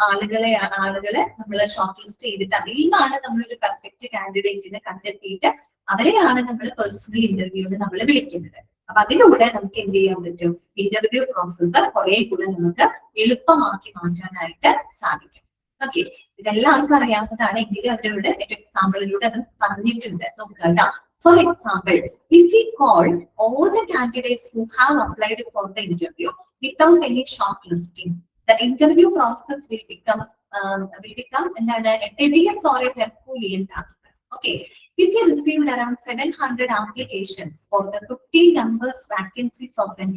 ആളുകളെ നമ്മൾ ഷോർട്ട് ലിസ്റ്റ് ചെയ്തിട്ട് അതിൽ നിന്നാണ് നമ്മളൊരു പെർഫെക്റ്റ് കാൻഡിഡേറ്റിനെ കണ്ടെത്തിയിട്ട് അവരെയാണ് നമ്മൾ പേഴ്സണൽ ഇന്റർവ്യൂവിന് നമ്മൾ വിളിക്കുന്നത്. അപ്പൊ അതിലൂടെ നമുക്ക് എന്ത് ചെയ്യാൻ പറ്റും, ഇന്റർവ്യൂ പ്രോസസ്സ് കുറെ കൂടെ നമുക്ക് എളുപ്പമാക്കി മാറ്റാനായിട്ട് സാധിക്കും. ഓക്കെ, ഇതെല്ലാവർക്കും അറിയാവുന്നതാണ്, എങ്കിലും അവരോട് ഒരു എക്സാമ്പിളിലൂടെ അത് പറഞ്ഞിട്ടുണ്ട്. നോക്കുക. For example, if we call all the candidates who have applied for the interview without any shortlisting, the interview process will become a tedious or a Herculean task. Okay, if you received around 700 applications for the 15 numbers vacancies of an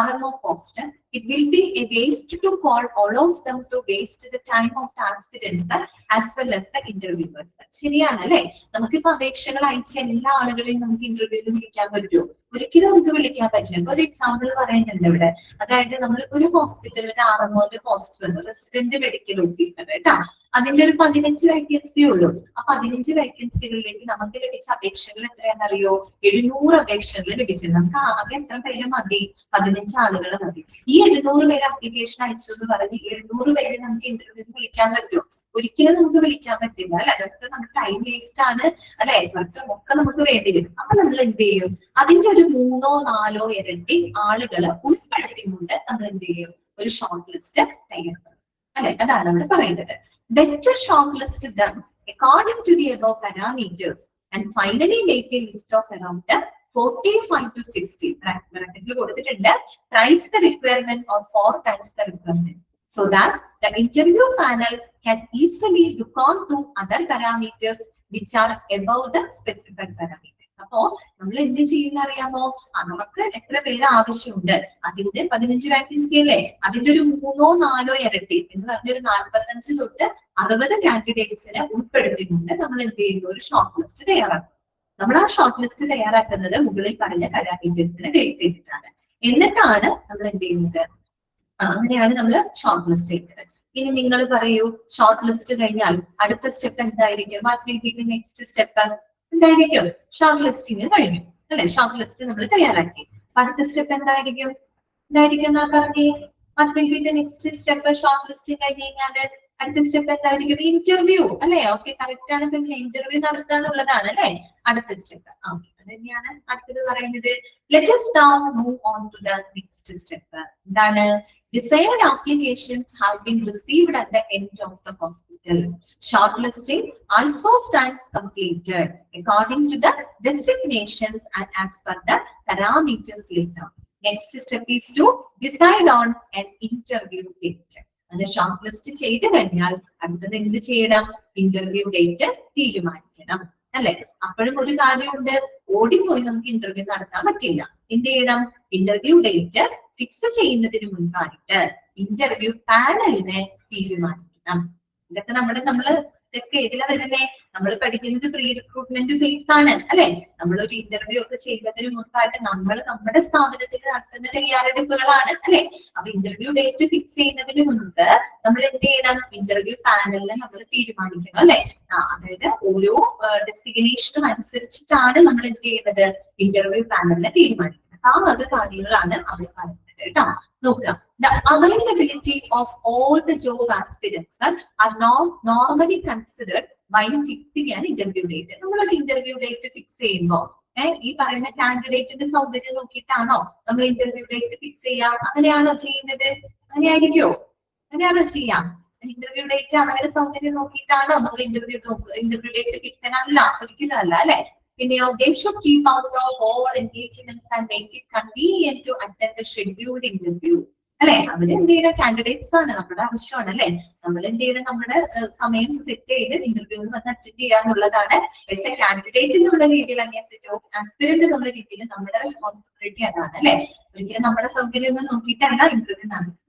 RMO post, it will be a waste to call all of them to waste the time of the aspirants as well as the interviewers. ശരിയാണ് അല്ലെ. നമുക്കിപ്പോ അപേക്ഷകൾ അയച്ച എല്ലാ ആളുകളെയും നമുക്ക് ഇന്റർവ്യൂവിൽ വിളിക്കാൻ പറ്റുമോ? ഒരിക്കലും നമുക്ക് വിളിക്കാൻ പറ്റില്ല. ഒരു എക്സാമ്പിൾ പറയുന്നുണ്ട് ഇവിടെ. അതായത് നമ്മൾ ഒരു ഹോസ്പിറ്റലിൽ ഒരു RMO പോസ്റ്റ് വന്നു, റെസിഡന്റ് മെഡിക്കൽ ഓഫീസർ കേട്ടോ. അതിന്റെ ഒരു 15 വേക്കൻസി ഉള്ളൂ. ആ 15 വേക്കൻസികളിലേക്ക് നമുക്ക് ലഭിച്ച അപേക്ഷകൾ എത്രയാണെന്നറിയോ? 700 അപേക്ഷകൾ ലഭിച്ചത്. നമുക്ക് ആകെ എത്ര പേര് മതി? 15 ആളുകൾ മതി. ഈ 700 പേര് അപ്ലിക്കേഷൻ അയച്ചു എന്ന് പറഞ്ഞ് 700 പേര് നമുക്ക് ഇന്റർവ്യൂവിന് വിളിക്കാൻ പറ്റുമോ? ഒരിക്കലും നമുക്ക് വിളിക്കാൻ പറ്റില്ല അല്ലെ. അതൊക്കെ നമുക്ക് ടൈം വേസ്റ്റ് ആണ് അല്ലെ, എഫർട്ടും ഒക്കെ നമുക്ക് വേണ്ടി വരും. അപ്പൊ നമ്മൾ എന്ത് ചെയ്യും, അതിന്റെ ഒരു 3 or 4 ഇരട്ടി ആളുകളെ ഉൾപ്പെടുത്തിക്കൊണ്ട് നമ്മൾ എന്ത് ചെയ്യും, ഒരു ഷോർട്ട് ലിസ്റ്റ് തയ്യാറാക്കും അല്ലെ. അതാണ് നമ്മൾ പറയുന്നത്. Better shortlist them according to the above parameters and finally make a list of around 45 to 60 bracket കൊടുത്തിട്ടുണ്ട്. Price the requirement or 4 times the requirement so that the interview panel can easily look on to other parameters which are above the specified parameter. അപ്പോ നമ്മൾ എന്ത് ചെയ്യുന്ന അറിയാമോ? നമുക്ക് എത്ര പേര് ആവശ്യമുണ്ട്, അതിന്റെ 15 വാക്കൻസി അല്ലേ, അതിന്റെ ഒരു 3 or 4 ഇരട്ടി എന്ന് പറഞ്ഞൊരു 45 തൊട്ട് 60 കാൻഡിഡേറ്റ്സിനെ ഉൾപ്പെടുത്തിക്കൊണ്ട് നമ്മൾ എന്ത് ചെയ്യുന്നു? ഒരു ഷോർട്ട് ലിസ്റ്റ് തയ്യാറാക്കും. നമ്മൾ ആ ഷോർട്ട് ലിസ്റ്റ് തയ്യാറാക്കുന്നത് മുകളിൽ പറഞ്ഞ പാരാമീറ്റേഴ്സിനെ ബേസ് ചെയ്തിട്ടാണ്. എന്നിട്ടാണ് നമ്മൾ എന്ത് ചെയ്യുന്നത്? അങ്ങനെയാണ് നമ്മൾ ഷോർട്ട് ലിസ്റ്റ് ചെയ്യുന്നത്. ഇനി നിങ്ങൾ പറയൂ, ഷോർട്ട് ലിസ്റ്റ് കഴിഞ്ഞാൽ അടുത്ത സ്റ്റെപ്പ് എന്തായിരിക്കും? What will be the next step? എന്തായിരിക്കും? ഷോർട്ട് ലിസ്റ്റിംഗ് കഴിഞ്ഞു അല്ലെ, ഷോർട്ട് ലിസ്റ്റ് നമ്മൾ തയ്യാറാക്കി. അടുത്ത സ്റ്റെപ്പ് എന്തായിരിക്കും? എന്നാ പറഞ്ഞേ, what will be the next step? Short listing കഴിഞ്ഞ് കഴിഞ്ഞാൽ അടുത്ത സ്റ്റെപ്പ് എന്തായിരിക്കും? ഇന്റർവ്യൂ അല്ലെ. ഓക്കെ, കറക്റ്റ് ആണ്. പിന്നെ ഇന്റർവ്യൂ നടത്താനുള്ളതാണ് അല്ലെ അടുത്ത സ്റ്റെപ്പ്. ഓക്കെ, അത് തന്നെയാണ് അടുത്തത് പറയുന്നത്. Let us now move on to the next step. എന്താണ്? Desired applications have been received at the end of the hospital. Shortlisting also stands completed according to the designations and as per the parameters laid down. Next step is to decide on an interview date. അങ്ങനെ short list ചെയ്ത് കഴിഞ്ഞാൽ അടുത്തത് എന്ത് ചെയ്യണം? Interview date തീരുമാനിക്കണം അല്ലെ. അപ്പോഴും ഒരു കാര്യമുണ്ട്, ഓടിപ്പോയി നമുക്ക് ഇന്റർവ്യൂ നടത്താൻ പറ്റില്ല. എന്ത് ചെയ്യണം? ഇന്റർവ്യൂ ഡേറ്റ് ഫിക്സ് ചെയ്യുന്നതിന് മുൻപായിട്ട് ഇന്റർവ്യൂ പാനലിനെ തീരുമാനിക്കണം. ഇതൊക്കെ നമ്മള് ഇതൊക്കെ ഏതിലാ വരുന്നേ? നമ്മൾ പഠിക്കുന്നത് പ്രീ റിക്രൂട്ട്മെന്റ് ഫേസ് ആണ് അല്ലെ. നമ്മളൊരു ഇന്റർവ്യൂ ഒക്കെ ചെയ്യുന്നതിന് മുൻപായിട്ട് നമ്മൾ നമ്മുടെ സ്ഥാപനത്തിൽ നടത്തുന്ന തയ്യാറെടുപ്പുകളാണ് അല്ലെ. അപ്പൊ ഇന്റർവ്യൂ ഡേറ്റ് ഫിക്സ് ചെയ്യുന്നതിന് മുൻപ് നമ്മൾ എന്ത് ചെയ്യണം? ഇന്റർവ്യൂ പാനലിനെ നമ്മൾ തീരുമാനിക്കണം അല്ലെ. അതായത് ഓരോ ഡെസിഗ്നേഷനും അനുസരിച്ചിട്ടാണ് നമ്മൾ എന്ത് ചെയ്യുന്നത്? ഇന്റർവ്യൂ പാനലിനെ തീരുമാനിക്കുന്നത്. ആ വക കാര്യങ്ങളാണ് അവർ പറയുന്നത് കേട്ടോ. നോക്കുക, the availability of all the job aspirants are normally considered while fixing an interview date. നമ്മളൊരു ഇന്റർവ്യൂ ഡേറ്റ് ഫിക്സ് ചെയ്യുമ്പോൾ ഈ പറയുന്ന കാൻഡിഡേറ്റിന്റെ സൗകര്യം നോക്കിയിട്ടാണോ നമ്മൾ ഇന്റർവ്യൂ ഡേറ്റ് ഫിക്സ് ചെയ്യാം? അങ്ങനെയാണോ ചെയ്യുന്നത്? അങ്ങനെയായിരിക്കോ? അങ്ങനെയാണോ ചെയ്യാം? ഇന്റർവ്യൂ ഡേറ്റ് അവരുടെ സൗകര്യം നോക്കിയിട്ടാണോ നമ്മൾ ഇന്റർവ്യൂ ഡേറ്റ് ഫിക്സ് ചെയ്യാൻ? അല്ല, ഒരിക്കലും അല്ല അല്ലെ. പിന്നെയോ, they should keep out of all engagements and make it convenient to attend a scheduled interview. അല്ലെ, അവര് എന്ത് ചെയ്യണം? കാൻഡിഡേറ്റ്സ് ആണ്, നമ്മുടെ ആവശ്യമാണ് അല്ലെ. നമ്മൾ എന്ത് ചെയ്യണം? നമ്മുടെ സമയം സെറ്റ് ചെയ്ത് ഇന്റർവ്യൂവിൽ വന്ന് അറ്റൻഡ് ചെയ്യാന്നുള്ളതാണ് എന്റെ കാൻഡിഡേറ്റ് എന്നുള്ള രീതിയിൽ, ആസ്പിരന്റ് എന്നുള്ള രീതിയിൽ നമ്മുടെ റെസ്പോൺസിബിലിറ്റി അതാണ് അല്ലെ. ഒരിക്കലും നമ്മുടെ സൗകര്യം ഒന്നും നോക്കിയിട്ടല്ല ഇന്റർവ്യൂ നടത്തുന്നത്.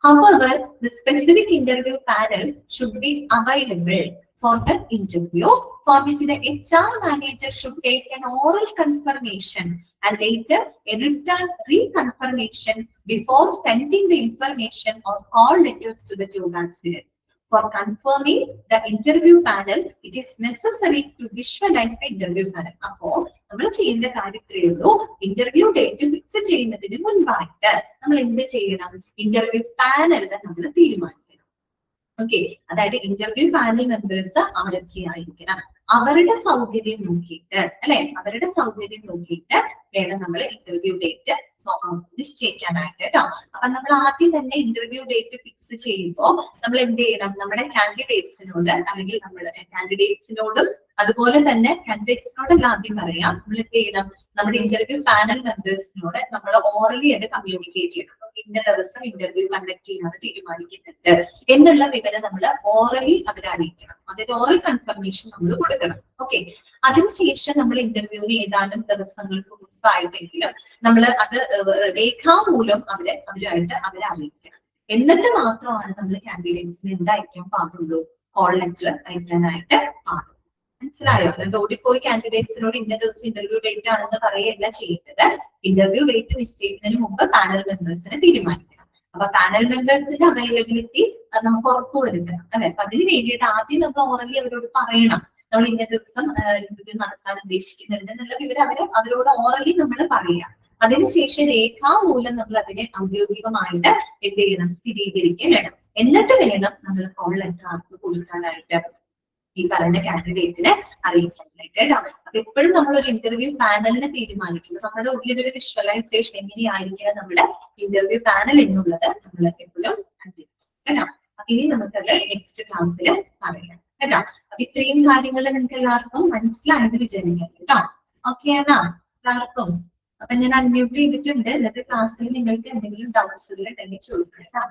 However, the specific interview panel should be available for the interview, for which the HR manager should take an oral confirmation and later a written reconfirmation before sending the information or call letters to the job aspirants. For confirming the interview panel, it is necessary to visualize the interview panel. അപ്പോ നമ്മൾ ചെയ്യേണ്ട കാര്യത്രേ ഉള്ളൂ, interview date fix ചെയ്യുന്നതിന് മുൻപായിട്ട് നമ്മൾ എന്ത് ചെയ്യണം? Interview പാനലിനെ നമ്മൾ തീരുമാനിക്കണം. ഓക്കെ, അതായത് ഇന്റർവ്യൂ പാനൽ മെമ്പേഴ്സ് ആരൊക്കെയായിരിക്കണം? അവരുടെ സൗകര്യം നോക്കിയിട്ട് അല്ലെ, അവരുടെ സൗകര്യം നോക്കിയിട്ട് വേണം നമ്മൾ ഇന്റർവ്യൂ ഡേറ്റ് നിശ്ചയിക്കാനായിട്ട് കേട്ടോ. അപ്പൊ നമ്മൾ ആദ്യം തന്നെ ഇന്റർവ്യൂ ഡേറ്റ് ഫിക്സ് ചെയ്യുമ്പോൾ നമ്മൾ എന്ത് ചെയ്യണം? നമ്മുടെ കാൻഡിഡേറ്റ്സിനോട് അല്ലെങ്കിൽ നമ്മുടെ കാൻഡിഡേറ്റ്സിനോടും അതുപോലെ തന്നെ കാൻഡിഡേറ്റ്സിനോടല്ല ആദ്യം പറയാം, നമ്മൾ എന്ത് ചെയ്യണം? നമ്മുടെ ഇന്റർവ്യൂ പാനൽ മെമ്പേഴ്സിനോട് നമ്മൾ ഓറലി അത് കമ്മ്യൂണിക്കേറ്റ് ചെയ്യണം. ഇന്ന ദിവസം ഇന്റർവ്യൂ കണ്ടക്ട് ചെയ്യാൻ തീരുമാനിക്കുന്നുണ്ട് എന്നുള്ള വിവരം നമ്മൾ ഓറലി അവരെ അറിയിക്കണം. അതായത് ഓറൽ കൺഫർമേഷൻ നമ്മൾ കൊടുക്കണം. ഓക്കെ, അതിനുശേഷം നമ്മൾ ഇന്റർവ്യൂവിന് ഏതാനും ദിവസങ്ങൾക്ക് മുൻപായിട്ടെങ്കിലും നമ്മൾ അത് രേഖാമൂലം അവരുമായിട്ട് അവരെ അറിയിക്കണം. എന്നിട്ട് മാത്രമാണ് നമ്മൾ കാൻഡിഡേറ്റ്സിന് എന്തായിരിക്കാൻ പാടുള്ളൂ? കോൾ ലെറ്റർ അയക്കാനായിട്ട് പാടുള്ളൂ. മനസ്സിലായോ? അതുകൊണ്ട് ഓടിപ്പോയി കാൻഡിഡേറ്റ്സിനോട് ഇന്ന ദിവസം ഇന്റർവ്യൂ ഡേറ്റ് ആണെന്ന് പറയുകയല്ല ചെയ്യുന്നത്. ഇന്റർവ്യൂ ഡേറ്റ് നിശ്ചയിക്കുന്നതിന് മുമ്പ് പാനൽ മെമ്പേഴ്സിനെ തീരുമാനിക്കണം. അപ്പൊ പാനൽ മെമ്പേഴ്സിന്റെ അവൈലബിലിറ്റി നമുക്ക് ഉറപ്പുവരുത്തണം അല്ലെ. അപ്പൊ അതിന് വേണ്ടിയിട്ട് ആദ്യം നമ്മൾ ഓറലി അവരോട് പറയണം, നമ്മൾ ഇന്ന ദിവസം ഇന്റർവ്യൂ നടത്താൻ ഉദ്ദേശിക്കുന്നുണ്ട് എന്നുള്ള വിവരം അവരോട് ഓറലി നമ്മൾ പറയാം. അതിനുശേഷം രേഖാമൂലം നമ്മൾ അതിനെ ഔദ്യോഗികമായിട്ട് എന്ത് ചെയ്യണം? സ്ഥിരീകരിക്കാൻ വേണം. എന്നിട്ട് വേണം നമ്മൾ കോൾ ലെറ്റർ ആർക്ക് കൊടുക്കാനായിട്ട്? ഈ പറയുന്ന കാൻഡിഡേറ്റിനെ അറിയിക്കാനായിട്ട് കേട്ടോ. അപ്പൊ എപ്പോഴും നമ്മളൊരു ഇന്റർവ്യൂ പാനലിനെ തീരുമാനിക്കുന്നത് നമ്മുടെ ഉള്ളിലൊരു വിഷ്വലൈസേഷൻ എങ്ങനെയായിരിക്കണം നമ്മുടെ ഇന്റർവ്യൂ പാനൽ എന്നുള്ളത് നമ്മൾ എപ്പോഴും കേട്ടോ. അപ്പൊ ഇനി നമുക്കത് നെക്സ്റ്റ് ക്ലാസ്സിൽ പറയാം കേട്ടോ. അപ്പൊ ഇത്രയും കാര്യങ്ങൾ നിങ്ങൾക്ക് എല്ലാവർക്കും മനസ്സിലായെന്ന് വിചാരിക്കാം കേട്ടോ. ഓക്കെ ആണോ എല്ലാവർക്കും? അപ്പൊ ഞാൻ അൺമ്യൂട്ട് ചെയ്തിട്ടുണ്ട്. ഇന്നത്തെ ക്ലാസ്സിൽ നിങ്ങൾക്ക് എന്തെങ്കിലും ഡൗട്ട്സ് ഉണ്ടെങ്കിൽ ചോദിക്കാം കേട്ടോ.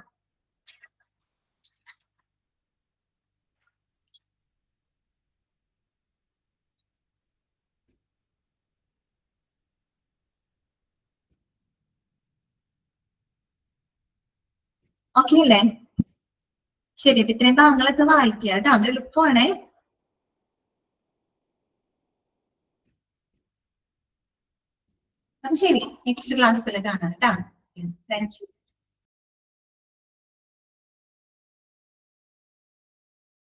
ഓക്കെ അല്ലേ? ശരി, ഇത്രയും ഭാഗങ്ങളൊക്കെ വായിക്കുക കേട്ടോ, അത് എളുപ്പമാണേ. അപ്പൊ ശരി, നെക്സ്റ്റ് ക്ലാസ്സിൽ കാണാം കേട്ടോ. Thank you.